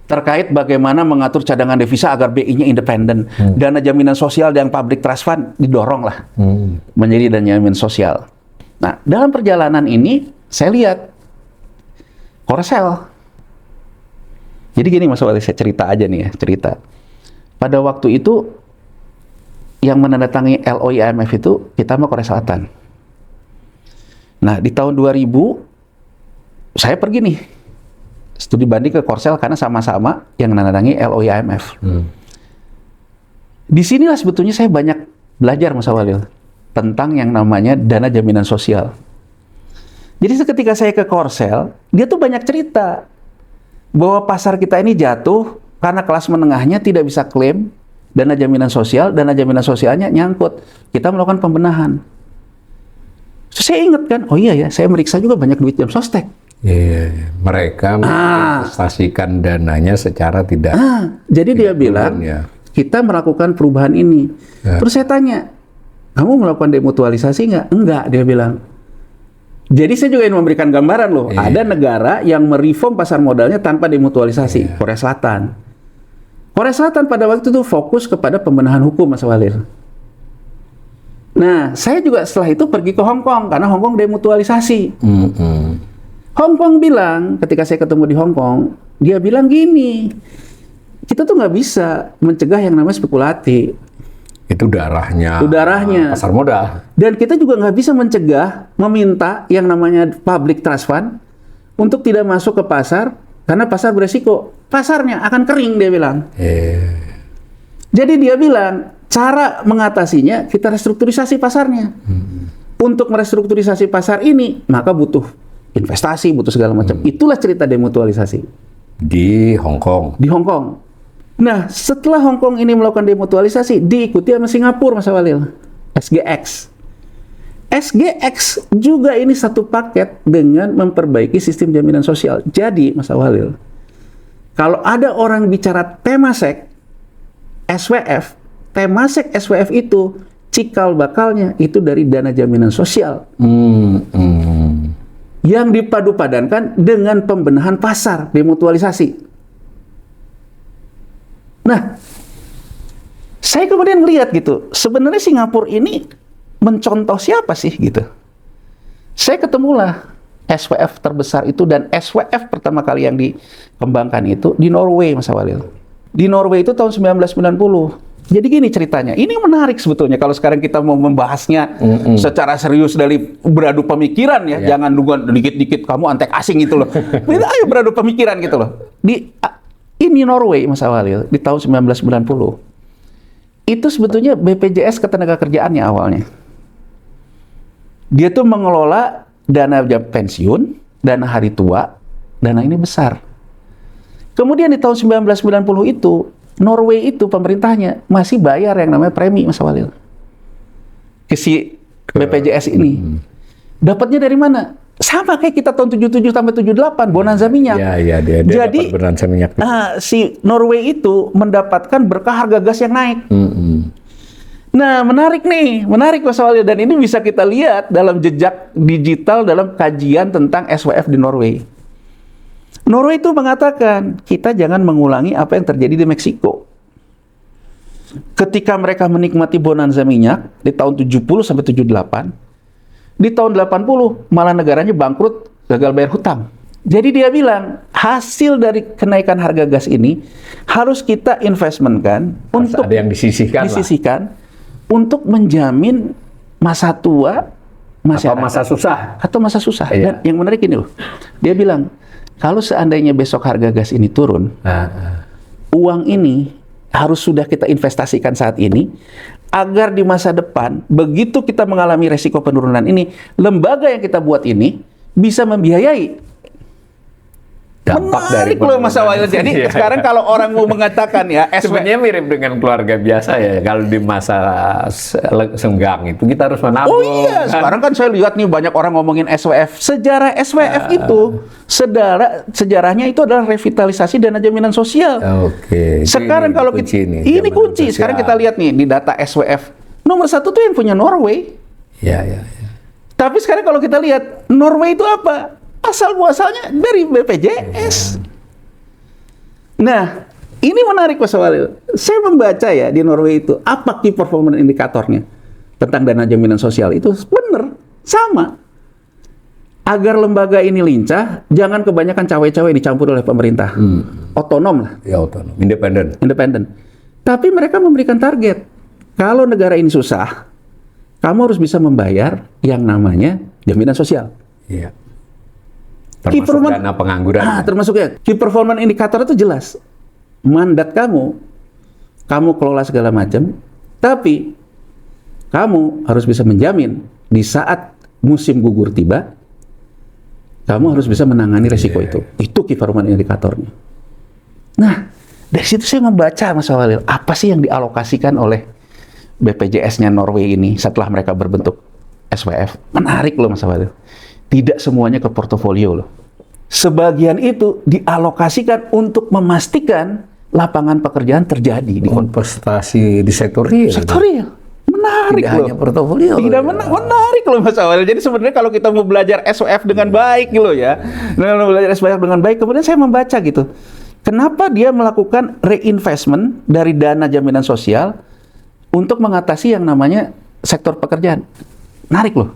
Terkait bagaimana mengatur cadangan devisa agar BI-nya independen. Dana jaminan sosial yang public trust fund didorong lah menjadi dana jaminan sosial. Nah, dalam perjalanan ini saya lihat Korsel. Jadi gini Mas Wali, saya cerita aja nih ya, cerita. Pada waktu itu yang menandatangani LOI IMF itu kita sama Korea Selatan. Nah, di tahun 2000 saya pergi nih studi banding ke Korsel karena sama-sama yang menandatangani LOI IMF. Disinilah sebetulnya saya banyak belajar Mas Awalil tentang yang namanya dana jaminan sosial. Jadi ketika saya ke Korsel, dia tuh banyak cerita bahwa pasar kita ini jatuh karena kelas menengahnya tidak bisa klaim dana jaminan sosialnya nyangkut. Kita melakukan pembenahan. So, saya ingat kan, oh iya ya, saya meriksa juga banyak duit jam sostek.
Iya, mereka menginvestasikan dananya secara tidak.
Jadi dia bilang,
ya.
kita melakukan perubahan ini.
Ya.
Terus saya tanya, kamu melakukan demutualisasi nggak? Enggak, dia bilang. Jadi saya juga ingin memberikan gambaran loh.
Iya.
Ada negara yang mereform pasar modalnya tanpa demutualisasi. Korea Selatan. Korea Selatan pada waktu itu fokus kepada pembenahan hukum, Mas Walil. Nah, saya juga setelah itu pergi ke Hong Kong karena Hong Kong demutualisasi. Hong Kong bilang, ketika saya ketemu di Hong Kong, dia bilang gini, kita tuh nggak bisa mencegah yang namanya spekulasi.
Itu darahnya. Pasar modal.
Dan kita juga nggak bisa mencegah, meminta yang namanya public trust fund untuk tidak masuk ke pasar karena pasar beresiko. Pasarnya akan kering, dia bilang. Jadi dia bilang, cara mengatasinya kita restrukturisasi pasarnya. Untuk merestrukturisasi pasar ini, maka butuh investasi, butuh segala macam. Itulah cerita demutualisasi.
Di Hong Kong.
Di Hong Kong. Nah, setelah Hong Kong ini melakukan demutualisasi, diikuti sama Singapura, Mas Walil. SGX. SGX juga ini satu paket dengan memperbaiki sistem jaminan sosial. Jadi, Mas Walil, kalau ada orang bicara Temasek, SWF, Temasek SWF itu cikal bakalnya itu dari dana jaminan sosial. Yang dipadu-padankan dengan pembenahan pasar, demutualisasi. Nah, saya kemudian melihat gitu, sebenarnya Singapura ini mencontoh siapa sih gitu. Saya ketemulah SWF terbesar itu, dan SWF pertama kali yang dikembangkan itu di Norway, Mas Walil. Di Norway itu tahun 1990. Jadi gini ceritanya, ini menarik sebetulnya kalau sekarang kita mau membahasnya secara serius dari beradu pemikiran ya, jangan nunggu dikit-dikit kamu antek asing gitu loh. Ayo beradu pemikiran gitu loh. Ini Norway, Mas Awalil, di tahun 1990. Itu sebetulnya BPJS Ketenagakerjaannya awalnya. Dia tuh mengelola dana pensiun, dana hari tua, dana ini besar. Kemudian di tahun 1990 itu, Norway itu pemerintahnya masih bayar yang namanya premi, Mas Walil. Ke si BPJS ini. Dapatnya dari mana? Sama kayak kita tahun 77 sampai 78, bonanza minyak.
Dia
Jadi,
dapat bonanza minyak.
Si Norway itu mendapatkan berkah harga gas yang naik. Nah, menarik Mas Walil. Dan ini bisa kita lihat dalam jejak digital dalam kajian tentang SWF di Norway. Norway itu mengatakan, kita jangan mengulangi apa yang terjadi di Meksiko. Ketika mereka menikmati bonanza minyak di tahun 70 sampai 78, di tahun 80 malah negaranya bangkrut, gagal bayar hutang. Jadi dia bilang, hasil dari kenaikan harga gas ini harus kita investmentkan untuk
ada yang disisihkan
untuk menjamin masa tua masyarakat atau masa susah. Dan yang menarik ini loh, dia bilang, kalau seandainya besok harga gas ini turun, uang ini harus sudah kita investasikan saat ini, agar di masa depan, begitu kita mengalami resiko penurunan ini, lembaga yang kita buat ini bisa membiayai.
Dampak dari
loh Mas Awalil. Jadi sekarang kalau orang mau mengatakan ya,
sebenarnya mirip dengan keluarga biasa ya. Kalau di masa senggang itu kita harus menabung.
Oh iya, sekarang kan saya lihat nih banyak orang ngomongin SWF. Sejarah SWF itu, sejarahnya itu adalah revitalisasi dana jaminan sosial.
Oke.
Sekarang kalau kita, ini kunci. Sekarang kita lihat nih di data SWF. Nomor 1 tuh yang punya Norway.
Ya.
Tapi sekarang kalau kita lihat, Norway itu apa? Asal-muasalnya dari BPJS. Nah, ini menarik Mas Walil. Saya membaca ya di Norway itu, apa key performance indikatornya tentang dana jaminan sosial itu benar, sama. Agar lembaga ini lincah, jangan kebanyakan cawe-cawe dicampur oleh pemerintah. Otonom lah.
Ya, otonom. Independen.
Tapi mereka memberikan target. Kalau negara ini susah, kamu harus bisa membayar yang namanya jaminan sosial.
Iya. Termasuk dana pengangguran.
Termasuk ya. Key performance indikator itu jelas. Mandat kamu kamu kelola segala macam, tapi kamu harus bisa menjamin di saat musim gugur tiba, kamu harus bisa menangani resiko itu. Itu key performance indikatornya. Nah, dari situ saya membaca, Mas Walil, apa sih yang dialokasikan oleh BPJS-nya Norway ini setelah mereka berbentuk SWF. Menarik loh, Mas Walil. Tidak semuanya ke portofolio loh. Sebagian itu dialokasikan untuk memastikan lapangan pekerjaan terjadi di
investasi di sektor real.
sektor real. Menarik
Tidak
loh.
hanya portofolio.
Tidak menarik loh, Mas Awal. Jadi sebenarnya kalau kita mau belajar SOF dengan baik gitu ya, dengan belajar SOF dengan baik, kemudian saya membaca gitu. Kenapa dia melakukan reinvestment dari dana jaminan sosial untuk mengatasi yang namanya sektor pekerjaan? Menarik loh.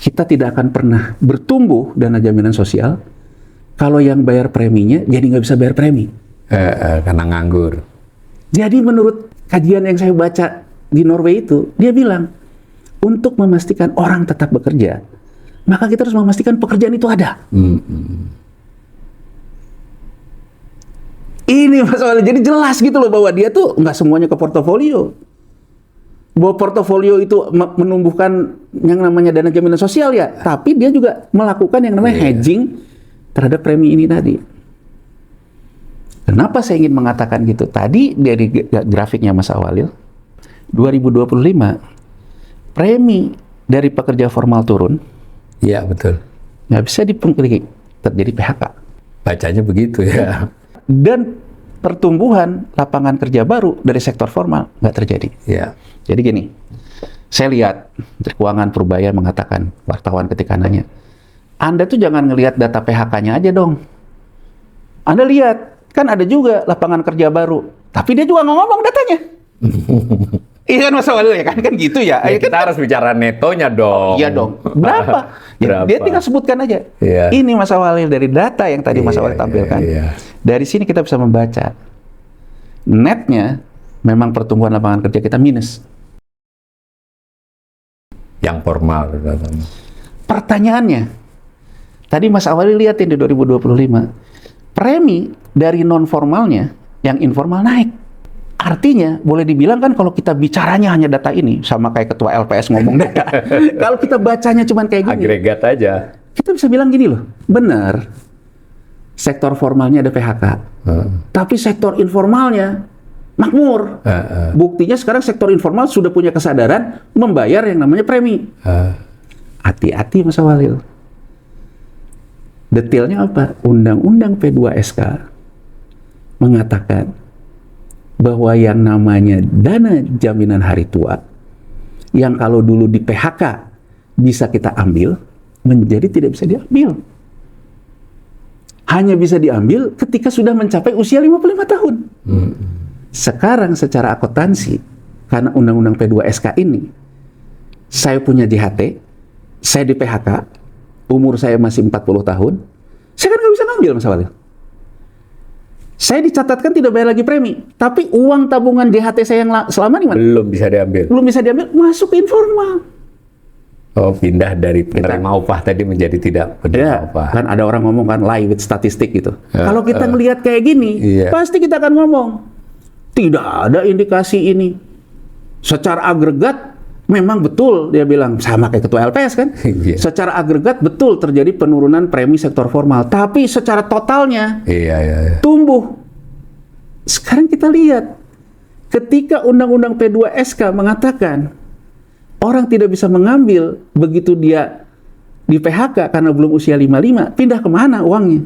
Kita tidak akan pernah bertumbuh dana jaminan sosial kalau yang bayar preminya jadi nggak bisa bayar premi.
Karena nganggur.
Jadi menurut kajian yang saya baca di Norway itu, dia bilang, untuk memastikan orang tetap bekerja, maka kita harus memastikan pekerjaan itu ada. Ini masalahnya, jadi jelas gitu loh bahwa dia tuh nggak semuanya ke portofolio. Bahwa portofolio itu menumbuhkan yang namanya dana jaminan sosial ya, tapi dia juga melakukan yang namanya hedging terhadap premi ini tadi. Kenapa saya ingin mengatakan gitu? Tadi dari grafiknya Mas Awalil, 2025 premi dari pekerja formal turun.
Iya, betul.
Nggak bisa dipungkiri, terjadi PHK.
Bacanya begitu ya.
Dan pertumbuhan lapangan kerja baru dari sektor formal nggak terjadi.
Iya.
Jadi gini, saya lihat Menteri Keuangan Purbaya mengatakan, wartawan ketika nanya, Anda tuh jangan ngelihat data PHK-nya aja dong. Anda lihat, kan ada juga lapangan kerja baru, tapi dia juga nggak ngomong datanya. Iya kan Mas Walil ya kan gitu ya.
Ya, kita harus bicara netonya dong.
Iya dong. Berapa? Ya, dia tinggal sebutkan aja.
Iya.
Ini Mas Walil dari data yang tadi Mas Walil tampilkan.
Iya.
Dari sini kita bisa membaca netnya memang pertumbuhan lapangan kerja kita minus.
Yang formal.
Pertanyaannya, tadi Mas Awali lihatin di 2025, premi dari non formalnya yang informal naik. Artinya boleh dibilang kan kalau kita bicaranya hanya data ini, sama kayak ketua LPS ngomong data. Kalau kita bacanya cuman kayak gini,
Agregat aja.
kita bisa bilang gini loh, benar. Sektor formalnya ada PHK, tapi sektor informalnya makmur. Buktinya sekarang sektor informal sudah punya kesadaran membayar yang namanya premi. Hati-hati Mas Walil. Detailnya apa? Undang-Undang P2SK mengatakan bahwa yang namanya dana jaminan hari tua, yang kalau dulu di PHK bisa kita ambil, menjadi tidak bisa diambil. Hanya bisa diambil ketika sudah mencapai usia 55 tahun. Sekarang secara akuntansi, karena Undang-Undang P2SK ini, saya punya JHT, saya di PHK, umur saya masih 40 tahun, saya kan nggak bisa ngambil Mas Walil. Saya dicatatkan tidak bayar lagi premi, tapi uang tabungan JHT saya yang selama ini mana?
Belum bisa diambil.
Belum bisa diambil, masuk ke informal.
Oh, pindah dari penerima upah tadi menjadi tidak penerima upah.
Kan ada orang ngomong kan lie with statistik gitu. Kalau kita ngelihat kayak gini, pasti kita akan ngomong, tidak ada indikasi ini. Secara agregat, memang betul dia bilang, sama kayak ketua LPS kan. Secara agregat betul terjadi penurunan premi sektor formal, tapi secara totalnya tumbuh. Sekarang kita lihat, ketika Undang-Undang P2SK mengatakan orang tidak bisa mengambil begitu dia di PHK karena belum usia 55, pindah kemana uangnya?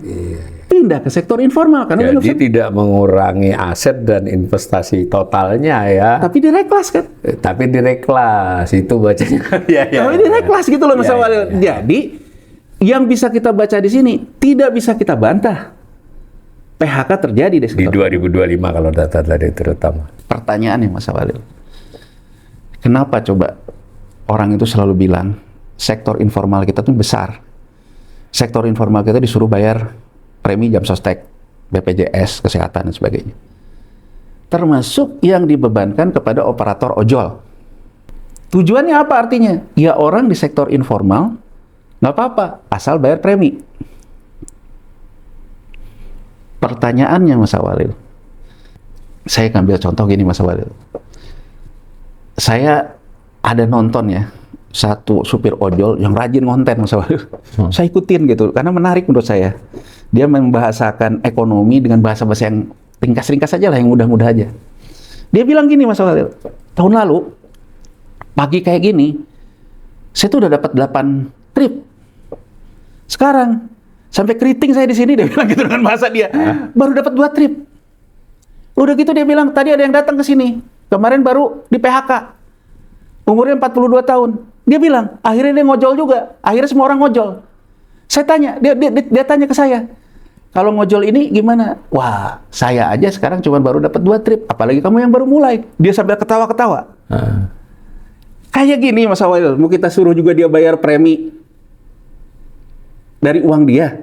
Pindah ke sektor informal. Karena
jadi tidak mengurangi aset dan investasi totalnya ya.
Tapi direklas kan?
Tapi direklas, itu bacanya.
Tapi direklas gitu loh Mas Walil. Jadi, yang bisa kita baca di sini, tidak bisa kita bantah. PHK terjadi di sektor.
Di 2025 kalau data tadi terutama.
Pertanyaannya Mas Walil, kenapa coba orang itu selalu bilang sektor informal kita tuh besar. Sektor informal kita disuruh bayar premi jam sostek, BPJS, kesehatan, dan sebagainya. Termasuk yang dibebankan kepada operator ojol. Tujuannya apa artinya? Ya orang di sektor informal, nggak apa-apa, asal bayar premi. Pertanyaannya Mas Walil, Saya ngambil contoh gini Mas Walil. Saya ada nonton ya, satu supir ojol yang rajin konten Mas Walil. Saya ikutin gitu, karena menarik menurut saya. Dia membahasakan ekonomi dengan bahasa-bahasa yang ringkas-ringkas aja lah, yang mudah-mudah aja. Dia bilang gini Mas Walil, tahun lalu, pagi kayak gini, saya tuh udah dapat 8 trip. Sekarang, sampai keriting saya di sini, dia bilang gitu dengan bahasa dia. Baru dapat 2 trip. Udah gitu dia bilang, tadi ada yang datang ke sini. Kemarin baru di PHK. Umurnya 42 tahun. Dia bilang, akhirnya dia ngojol juga. Akhirnya semua orang ngojol. Saya tanya, dia tanya ke saya, kalau ngojol ini gimana? Wah, saya aja sekarang cuma baru dapat 2 trip. Apalagi kamu yang baru mulai. Dia sambil ketawa-ketawa. Kayak gini Mas Walil, mau kita suruh juga dia bayar premi dari uang dia.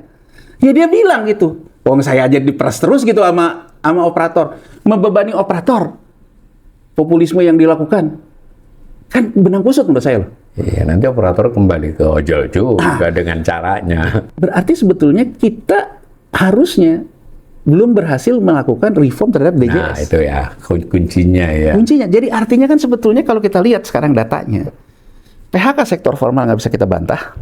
Ya dia bilang gitu. Uang saya aja diperas terus gitu sama operator. Membebani operator. Populisme yang dilakukan. Kan benang kusut menurut saya loh.
Iya, nanti operator kembali ke ojol juga dengan caranya.
Berarti sebetulnya kita harusnya belum berhasil melakukan reform terhadap DJS.
Nah, itu ya kuncinya ya.
Kuncinya. Jadi artinya kan sebetulnya kalau kita lihat sekarang datanya, PHK sektor formal nggak bisa kita bantah.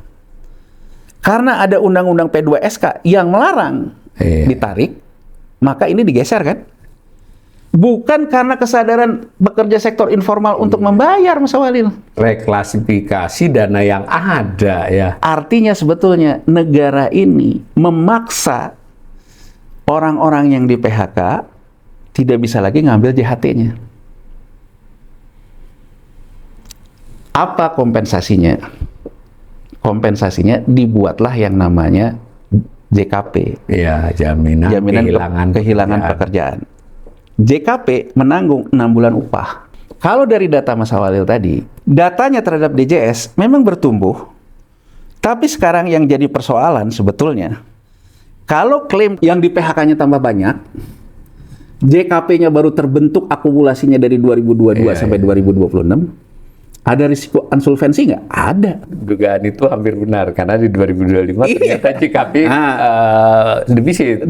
Karena ada undang-undang P2SK yang melarang ditarik, maka ini digeser kan? Bukan karena kesadaran bekerja sektor informal untuk membayar, Mas Walil.
Reklasifikasi dana yang ada ya.
Artinya sebetulnya negara ini memaksa orang-orang yang di PHK tidak bisa lagi ngambil JHT-nya. Apa kompensasinya? Kompensasinya dibuatlah yang namanya JKP.
Iya, jaminan
kehilangan pekerjaan. JKP menanggung 6 bulan upah. Kalau dari data Mas Walil tadi, datanya terhadap DJS memang bertumbuh, tapi sekarang yang jadi persoalan sebetulnya, kalau klaim yang di PHK-nya tambah banyak, JKP-nya baru terbentuk akumulasinya dari 2022 sampai 2026, ada risiko insolvensi nggak? Ada.
Dugaan itu hampir benar, karena di 2025 ternyata JKP defisit.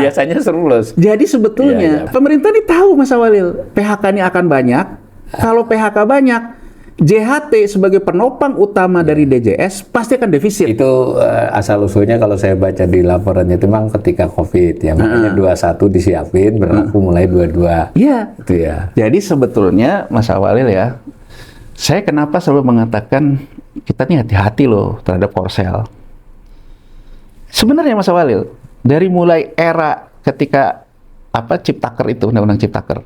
Biasanya surplus.
Jadi sebetulnya pemerintah ini tahu Mas Walil, PHK ini akan banyak. Kalau PHK banyak, JHT sebagai penopang utama dari DJS pasti akan defisit.
Itu asal-usulnya kalau saya baca di laporannya itu memang ketika COVID ya, makanya 21 disiapin berlaku mulai 22.
Iya.
Itu ya.
Jadi sebetulnya Mas Walil ya, saya kenapa selalu mengatakan kita nih hati-hati loh terhadap Korsel. Sebenarnya Mas Walil, dari mulai era ketika Ciptaker itu, undang-undang Ciptaker,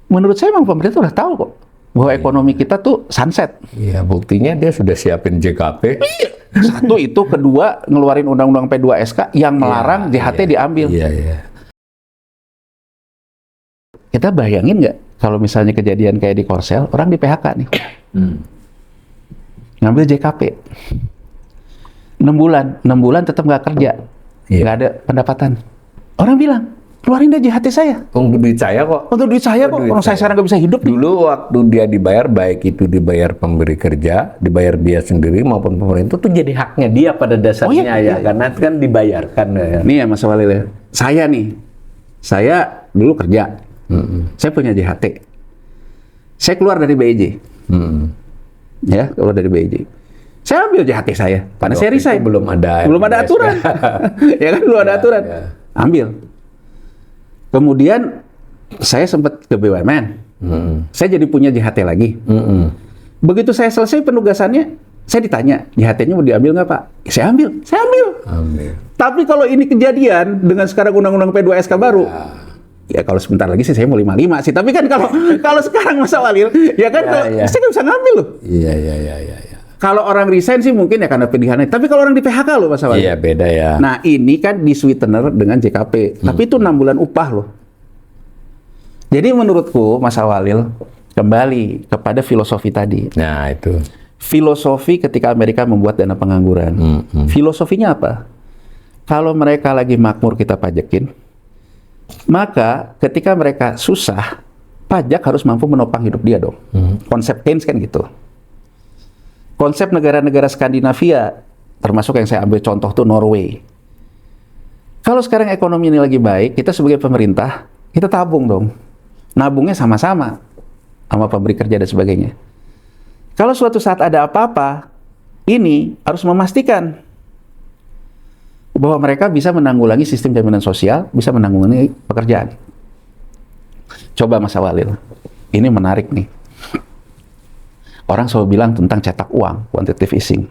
menurut saya memang pemerintah udah tahu kok bahwa ekonomi kita tuh sunset.
Iya, buktinya dia sudah siapin JKP.
Satu itu, kedua ngeluarin undang-undang P2SK yang melarang JHT diambil.
Iya.
Kita bayangin nggak kalau misalnya kejadian kayak di Korsel, orang di PHK nih, ngambil JKP, 6 bulan tetap nggak kerja, nggak ada pendapatan. Orang bilang, keluarin deh JHT saya.
Untuk duit saya kok.
Untuk duit saya kok, orang saya sekarang nggak bisa hidup nih.
Dulu waktu dia dibayar, baik itu dibayar pemberi kerja, dibayar dia sendiri maupun pemerintah, itu jadi haknya dia pada dasarnya karena kan dibayarkan. Ya.
Nih ya Mas Walil ya, saya dulu kerja. Saya punya JHT. Saya keluar dari BEJ. Ya, keluar dari BEJ. Saya ambil JHT saya. Karena saya resign.
Belum ada
aturan. Ya kan, belum ada aturan. Ambil. Kemudian saya sempat ke BUMN. Saya jadi punya JHT lagi. Begitu saya selesai penugasannya, saya ditanya, JHT-nya mau diambil nggak Pak? Saya ambil. Tapi kalau ini kejadian dengan sekarang undang-undang P2SK baru, ya kalau sebentar lagi sih saya mau 55 sih. Tapi kan kalau sekarang Mas Walil, ya kan saya nggak bisa ngambil loh.
Iya.
Kalau orang resign sih mungkin ya karena pilihannya. Tapi kalau orang di PHK loh Mas Walil.
Iya, beda ya.
Nah ini kan di sweetener dengan JKP. Tapi itu 6 bulan upah loh. Jadi menurutku Mas Walil, kembali kepada filosofi tadi.
Nah itu.
Filosofi ketika Amerika membuat dana pengangguran. Filosofinya apa? Kalau mereka lagi makmur kita pajakin. Maka ketika mereka susah, pajak harus mampu menopang hidup dia dong. Konsep Keynes kan gitu. Konsep negara-negara Skandinavia, termasuk yang saya ambil contoh tuh Norway. Kalau sekarang ekonomi ini lagi baik, kita sebagai pemerintah kita tabung dong. Nabungnya sama-sama sama pemberi kerja dan sebagainya. Kalau suatu saat ada apa-apa, ini harus memastikan bahwa mereka bisa menanggulangi sistem jaminan sosial, bisa menanggulangi pekerjaan. Coba Mas Awalil, ini menarik nih. Orang selalu bilang tentang cetak uang, quantitative easing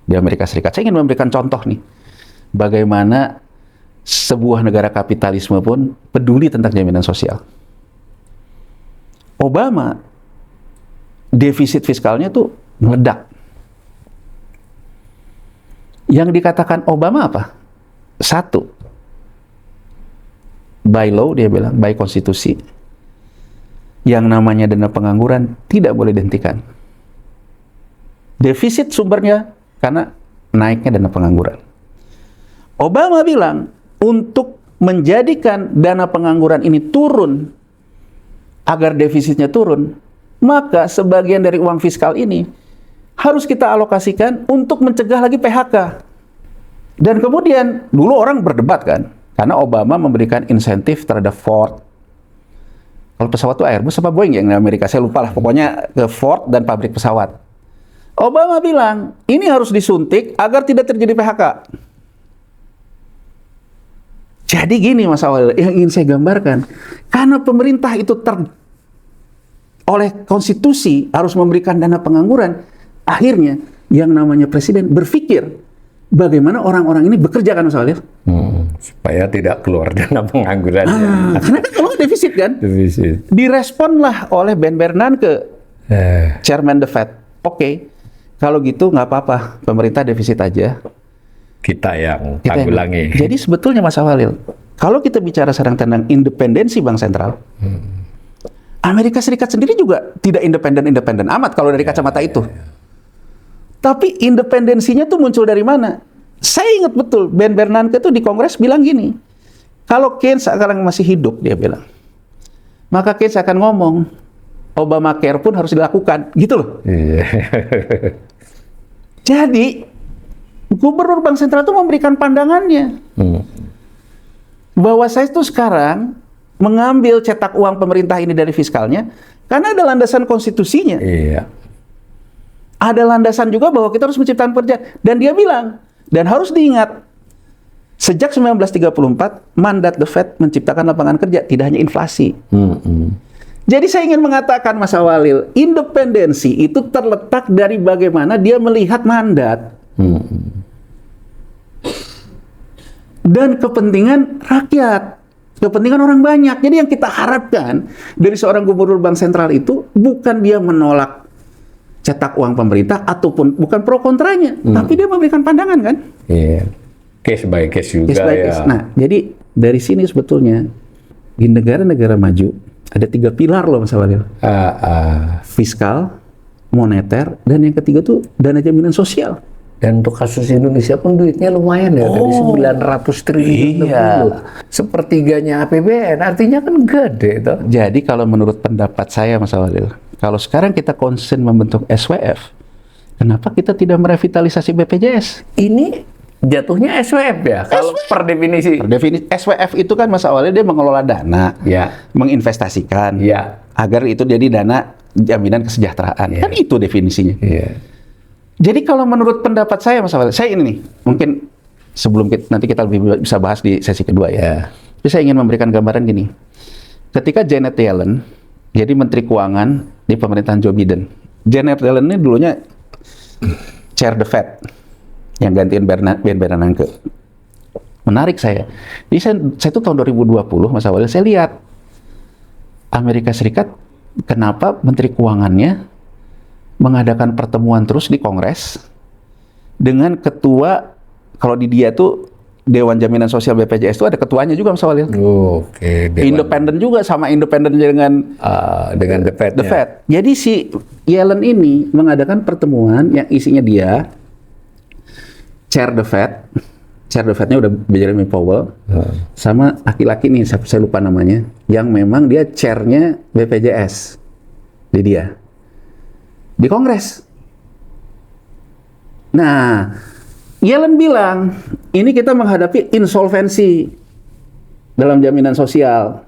di Amerika Serikat. Saya ingin memberikan contoh nih, bagaimana sebuah negara kapitalisme pun peduli tentang jaminan sosial. Obama, defisit fiskalnya tuh meledak. Yang dikatakan Obama apa? Satu, by law, dia bilang, by konstitusi, yang namanya dana pengangguran tidak boleh dihentikan. Defisit sumbernya karena naiknya dana pengangguran. Obama bilang, untuk menjadikan dana pengangguran ini turun, agar defisitnya turun, maka sebagian dari uang fiskal ini harus kita alokasikan untuk mencegah lagi PHK. Dan kemudian, dulu orang berdebat kan, karena Obama memberikan insentif terhadap Ford. Kalau pesawat itu Airbus apa Boeing yang di Amerika, saya lupa lah, pokoknya ke Ford dan pabrik pesawat. Obama bilang, ini harus disuntik agar tidak terjadi PHK. Jadi gini Mas Awal, yang ingin saya gambarkan, karena pemerintah itu oleh konstitusi harus memberikan dana pengangguran, akhirnya yang namanya presiden berpikir bagaimana orang-orang ini bekerja kan Mas Awal?
Supaya tidak keluar dana pengangguran.
Karena kan kalau defisit kan?
Defisit.
Diresponlah oleh Ben Bernanke, Chairman the Fed. Oke, kalau gitu nggak apa-apa, pemerintah defisit aja.
Kita yang tanggulangi.
Jadi sebetulnya Mas Awalil, kalau kita bicara sekarang tentang independensi bank sentral, Amerika Serikat sendiri juga tidak independen amat kalau dari kacamata itu. Tapi independensinya tuh muncul dari mana? Saya ingat betul, Ben Bernanke itu di Kongres bilang gini, kalau Keynes sekarang masih hidup, dia bilang, maka Keynes akan ngomong, Obamacare pun harus dilakukan, gitu loh. Jadi, Gubernur Bank Sentral itu memberikan pandangannya, bahwa saya itu sekarang mengambil cetak uang pemerintah ini dari fiskalnya, karena ada landasan konstitusinya. Ada landasan juga bahwa kita harus menciptakan pekerjaan. Dan dia bilang, dan harus diingat, sejak 1934, mandat The Fed menciptakan lapangan kerja, tidak hanya inflasi. Jadi saya ingin mengatakan, Mas Awalil, independensi itu terletak dari bagaimana dia melihat mandat. Dan kepentingan rakyat, kepentingan orang banyak. Jadi yang kita harapkan dari seorang gubernur bank sentral itu bukan dia menolak cetak uang pemerintah ataupun bukan pro kontranya, tapi dia memberikan pandangan kan?
Case by case juga.
Case by case. Nah, jadi dari sini sebetulnya di negara-negara maju ada 3 pilar loh Mas Awalil. Fiskal, moneter, dan yang ketiga tuh dana jaminan sosial.
Dan untuk kasus Indonesia pun duitnya lumayan ya, dari 900 triliun lebih. Sepertiganya APBN, artinya kan gede itu.
Jadi kalau menurut pendapat saya Mas Awalil, kalau sekarang kita concern membentuk SWF, kenapa kita tidak merevitalisasi BPJS?
Ini jatuhnya SWF ya, kalau per definisi.
Per definisi, SWF itu kan Mas Awalil dia mengelola dana, menginvestasikan, agar itu jadi dana jaminan kesejahteraan. Kan itu definisinya. Jadi kalau menurut pendapat saya Mas Awalil, saya ini nih, mungkin sebelum nanti kita lebih bisa bahas di sesi kedua ya. Tapi saya ingin memberikan gambaran gini. Ketika Janet Yellen jadi Menteri Keuangan di pemerintahan Joe Biden. Janet Yellen ini dulunya Chair the Fed yang gantiin Ben Bernanke. Menarik saya. Jadi saya itu tahun 2020 Mas Awalil, saya lihat Amerika Serikat kenapa Menteri Keuangannya mengadakan pertemuan terus di Kongres dengan ketua, kalau di dia tuh Dewan Jaminan Sosial BPJS itu ada ketuanya juga Mas Awalil. Independen juga, sama independen dengan
The Fed.
The Fed. Jadi si Yellen ini mengadakan pertemuan yang isinya dia Chair the Fed. Chair the Fed-nya udah Jeremy Powell. Sama laki-laki nih, saya lupa namanya, yang memang dia chairnya BPJS. Di dia. Di Kongres. Nah, Yellen bilang, ini kita menghadapi insolvensi dalam jaminan sosial.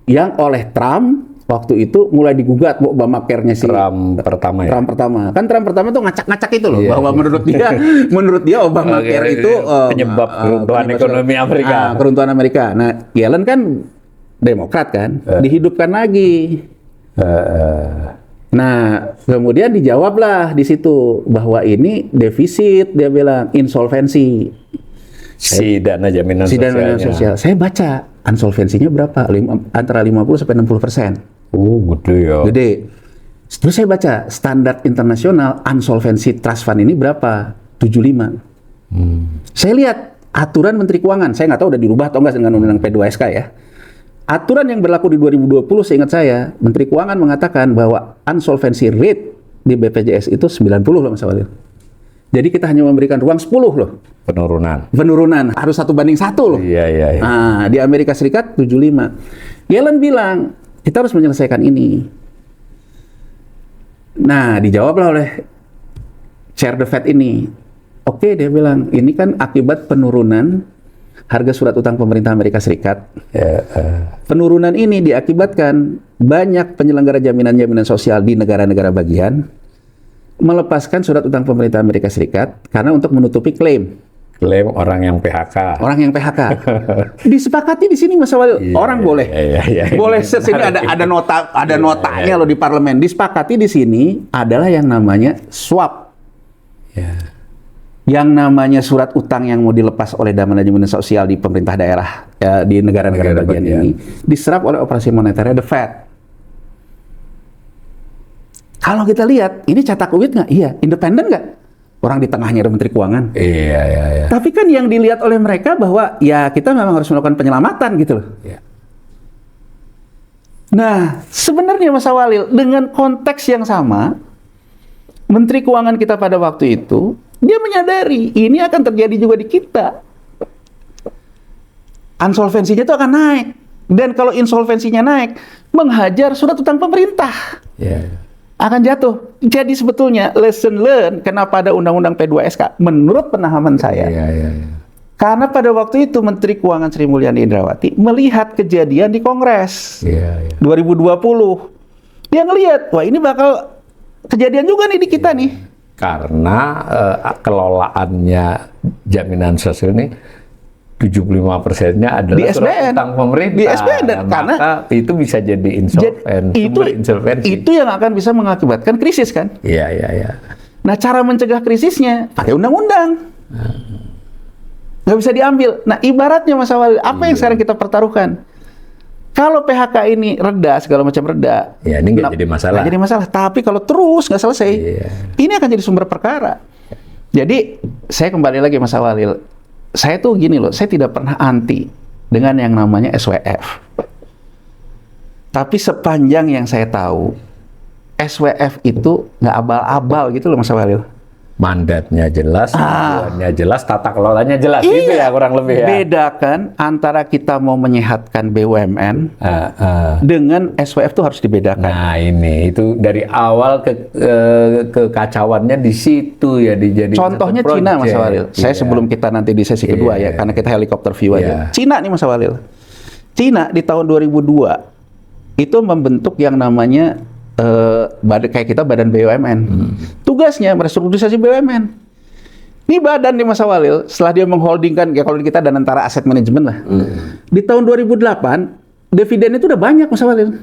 yang oleh Trump waktu itu mulai digugat Obamacare-nya si
Trump pertama ya.
Trump pertama. Kan Trump pertama tuh ngacak-ngacak itu loh,
Iya,
bahwa menurut dia Obamacare
Oke,
itu
penyebab keruntuhan ekonomi Amerika.
Keruntuhan Amerika. Nah, Yellen kan Demokrat kan, dihidupkan lagi. Nah, kemudian dijawablah di situ bahwa ini defisit, dia bilang insolvensi.
Si dana jaminan
Si dana
sosialnya.
sosial. Saya baca insolvensinya berapa? Antara 50 sampai 60%.
Gede ya.
Gede. Terus saya baca standar internasional insolvensi trust fund ini berapa? 75. Saya lihat aturan Menteri Keuangan. Saya nggak tahu udah dirubah atau nggak dengan Undang-Undang P2SK ya. Aturan yang berlaku di 2020, seingat saya, Menteri Keuangan mengatakan bahwa insolvency rate di BPJS itu 90 loh Mas Walil. Jadi kita hanya memberikan ruang 10 loh. Penurunan. Harus 1:1 loh.
Iya.
Nah, di Amerika Serikat 75. Yellen bilang, kita harus menyelesaikan ini. Nah, dijawablah oleh Chair the Fed ini. Oke, dia bilang, ini kan akibat penurunan harga surat utang pemerintah Amerika Serikat. Penurunan ini diakibatkan banyak penyelenggara jaminan sosial di negara-negara bagian melepaskan surat utang pemerintah Amerika Serikat karena untuk menutupi klaim
orang yang PHK.
Disepakati di sini Mas Walil. Orang boleh. Boleh sini ada notanya loh di parlemen. Disepakati di sini adalah yang namanya swap. Yang namanya surat utang yang mau dilepas oleh dana jaminan sosial di pemerintah daerah ya, di negara-negara bagian ini diserap oleh operasi moneternya The Fed. Kalau kita lihat, ini cetak duit nggak? Iya. Independen nggak? Orang di tengahnya ada Menteri Keuangan.
Iya.
Tapi kan yang dilihat oleh mereka bahwa ya kita memang harus melakukan penyelamatan gitu loh.
Iya.
Nah, sebenarnya Mas Walil, dengan konteks yang sama, Menteri Keuangan kita pada waktu itu, dia menyadari ini akan terjadi juga di kita. Insolvensinya itu akan naik. Dan kalau insolvensinya naik, menghajar surat utang pemerintah. Akan jatuh. Jadi sebetulnya lesson learned kenapa ada Undang-Undang P2SK menurut pemahaman saya. Karena pada waktu itu Menteri Keuangan Sri Mulyani Indrawati melihat kejadian di Kongres 2020. Dia ngelihat, wah ini bakal kejadian juga nih di kita nih.
Karena kelolaannya jaminan sosial ini 75%-nya adalah
di SBN.
utang pemerintah.
Di SBN dan karena
itu bisa jadi insolvensi.
Itu yang akan bisa mengakibatkan krisis kan?
Iya.
Nah, cara mencegah krisisnya pakai undang-undang. Nggak bisa diambil. Nah, ibaratnya Mas Walil, apa yang sekarang kita pertaruhkan? Kalau PHK ini reda, segala macam reda,
ya ini nggak jadi masalah.
Nggak jadi masalah. Tapi kalau terus nggak selesai, ini akan jadi sumber perkara. Jadi, saya kembali lagi Mas Walil. Saya tuh gini loh, saya tidak pernah anti dengan yang namanya SWF. Tapi sepanjang yang saya tahu, SWF itu nggak abal-abal gitu loh Mas Walil.
Mandatnya jelas, tujuannya jelas, tata kelolanya jelas, gitu ya kurang lebih ya.
Bedakan antara kita mau menyehatkan BUMN dengan SWF itu harus dibedakan.
Nah ini itu dari awal kekacauannya di situ ya dijadikan.
Contohnya Cina Mas Walil. Saya sebelum kita nanti di sesi kedua ya, karena kita helikopter view aja. Cina nih Mas Walil. Cina di tahun 2002 itu membentuk yang namanya kayak kita badan BUMN. Tugasnya merestrukturisasi BUMN. Ini badan nih Mas Walil, setelah dia mengholdingkan, ya kalau kita dan antara aset manajemen lah. Di tahun 2008, dividen itu udah banyak Mas Walil.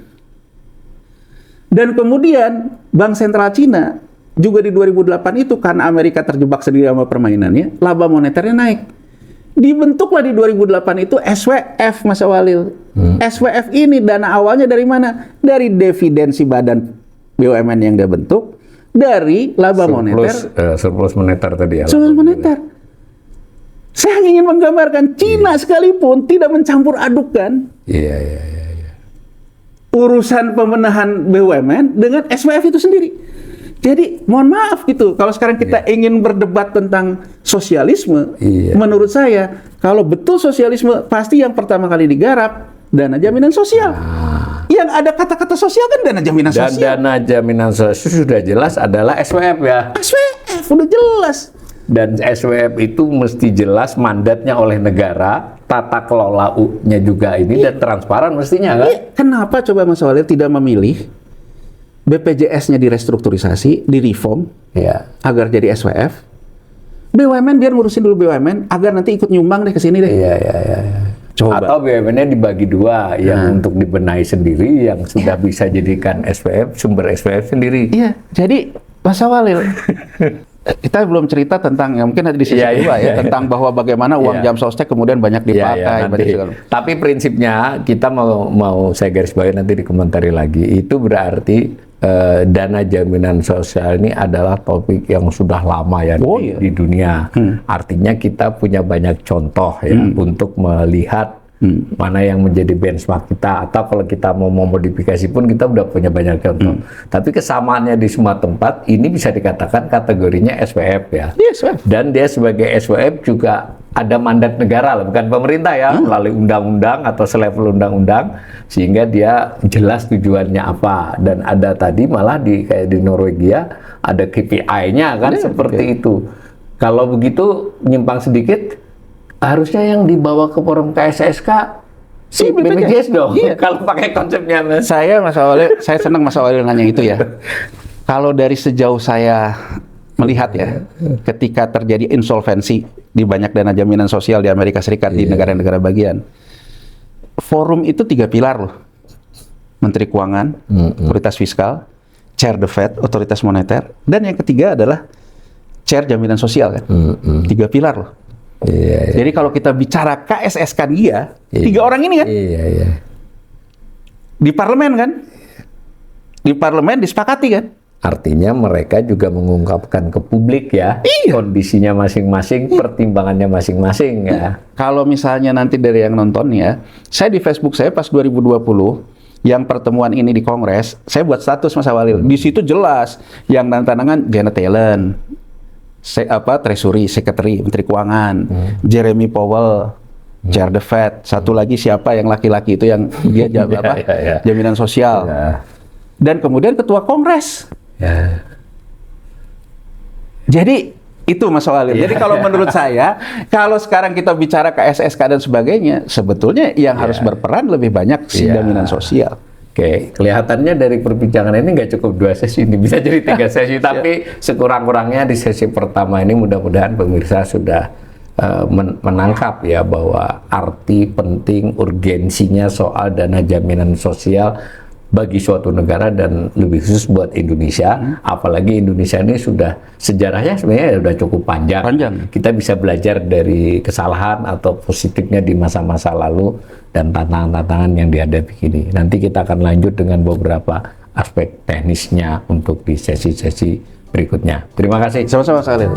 Dan kemudian Bank Sentral Cina juga di 2008 itu karena Amerika terjebak sendiri sama permainannya, laba moneternya naik. Dibentuklah di 2008 itu SWF Mas Walil. SWF ini dana awalnya dari mana? Dari dividen si badan BUMN yang dia bentuk, dari laba moneter.
Surplus moneter tadi ya.
Surplus moneter. Saya ingin menggambarkan Cina sekalipun tidak mencampur adukkan urusan pemenahan BUMN dengan SWF itu sendiri. Jadi mohon maaf gitu, kalau sekarang kita ingin berdebat tentang sosialisme, menurut saya kalau betul sosialisme pasti yang pertama kali digarap dana jaminan sosial. Yang ada kata-kata sosial kan dana jaminan sosial.
Dan dana jaminan sosial sudah jelas adalah SWF ya.
SWF udah jelas.
Dan SWF itu mesti jelas mandatnya oleh negara tata kelola-nya juga ini dan transparan mestinya kan?
Iya, kenapa coba Mas Walil tidak memilih BPJS-nya direstrukturisasi, direform,
Iya.
agar jadi SWF, BUMN biar ngurusin dulu BUMN, agar nanti ikut nyumbang deh ke sini deh.
Iya.
Coba.
Atau BUMN-nya dibagi dua, yang untuk dibenahi sendiri, yang sudah bisa jadikan SPF, sumber SPF sendiri.
Iya, jadi Mas Walil, kita belum cerita tentang, ya mungkin nanti di sesi
Iya,
kedua
iya.
tentang bahwa bagaimana uang
Iya.
jam sostek kemudian banyak
Iya,
dipakai.
nanti.
banyak segala.
Tapi prinsipnya kita mau saya garis bawahi nanti dikomentari lagi. Itu berarti dana jaminan sosial ini adalah topik yang sudah lama ya
Oh,
di,
iya.
di dunia. Artinya kita punya banyak contoh ya untuk melihat mana yang menjadi benchmark kita, atau kalau kita mau memodifikasi pun kita udah punya banyak contoh. Tapi kesamaannya di semua tempat ini bisa dikatakan kategorinya SPF ya.
Iya, SWF.
Dan dia sebagai SWF juga ada mandat negara lah, bukan pemerintah ya, melalui undang-undang atau selevel undang-undang, sehingga dia jelas tujuannya apa. Dan ada tadi malah kayak di Norwegia ada KPI-nya kan, seperti itu. Kalau begitu nyimpang sedikit, harusnya yang dibawa ke forum KSSK si BPJS dong.
Iya.
Kalau pakai konsepnya Mas.
Saya senang Mas Walil nanya itu ya. Kalau dari sejauh saya melihat ya, ketika terjadi insolvensi di banyak dana jaminan sosial di Amerika Serikat, di negara-negara bagian, forum itu 3 pilar loh. Menteri Keuangan, Otoritas Fiskal, Chair the Fed, Otoritas Moneter, dan yang ketiga adalah Chair Jaminan Sosial kan. 3 pilar loh.
Iya.
Jadi kalau kita bicara KSSK dia, 3 orang ini kan,
Iya.
di parlemen kan, di parlemen disepakati kan.
Artinya mereka juga mengungkapkan ke publik ya, kondisinya masing-masing, pertimbangannya masing-masing ya.
Kalau misalnya nanti dari yang nonton ya, saya di Facebook saya pas 2020, yang pertemuan ini di Kongres, saya buat status Mas Walil. Di situ jelas yang tantangan Janet Yellen, Treasury Secretary, Menteri Keuangan, Jeremy Powell, Chair the Fed, satu lagi siapa yang laki-laki itu yang dia jaminan sosial, dan kemudian Ketua Kongres.
Ya.
Jadi itu Mas Walil. Jadi kalau menurut saya, kalau sekarang kita bicara KSSK dan sebagainya, sebetulnya yang harus berperan lebih banyak si jaminan sosial.
Oke, kelihatannya dari perbincangan ini nggak cukup 2 sesi, ini bisa jadi 3 sesi, tapi sekurang-kurangnya di sesi pertama ini mudah-mudahan pemirsa sudah menangkap ya bahwa arti penting urgensinya soal dana jaminan sosial bagi suatu negara dan lebih khusus buat Indonesia. Apalagi Indonesia ini sudah sejarahnya sebenarnya sudah cukup panjang. Kita bisa belajar dari kesalahan atau positifnya di masa-masa lalu dan tantangan-tantangan yang dihadapi ini. Nanti kita akan lanjut dengan beberapa aspek teknisnya untuk di sesi-sesi berikutnya. Terima kasih.
Sama-sama sekali.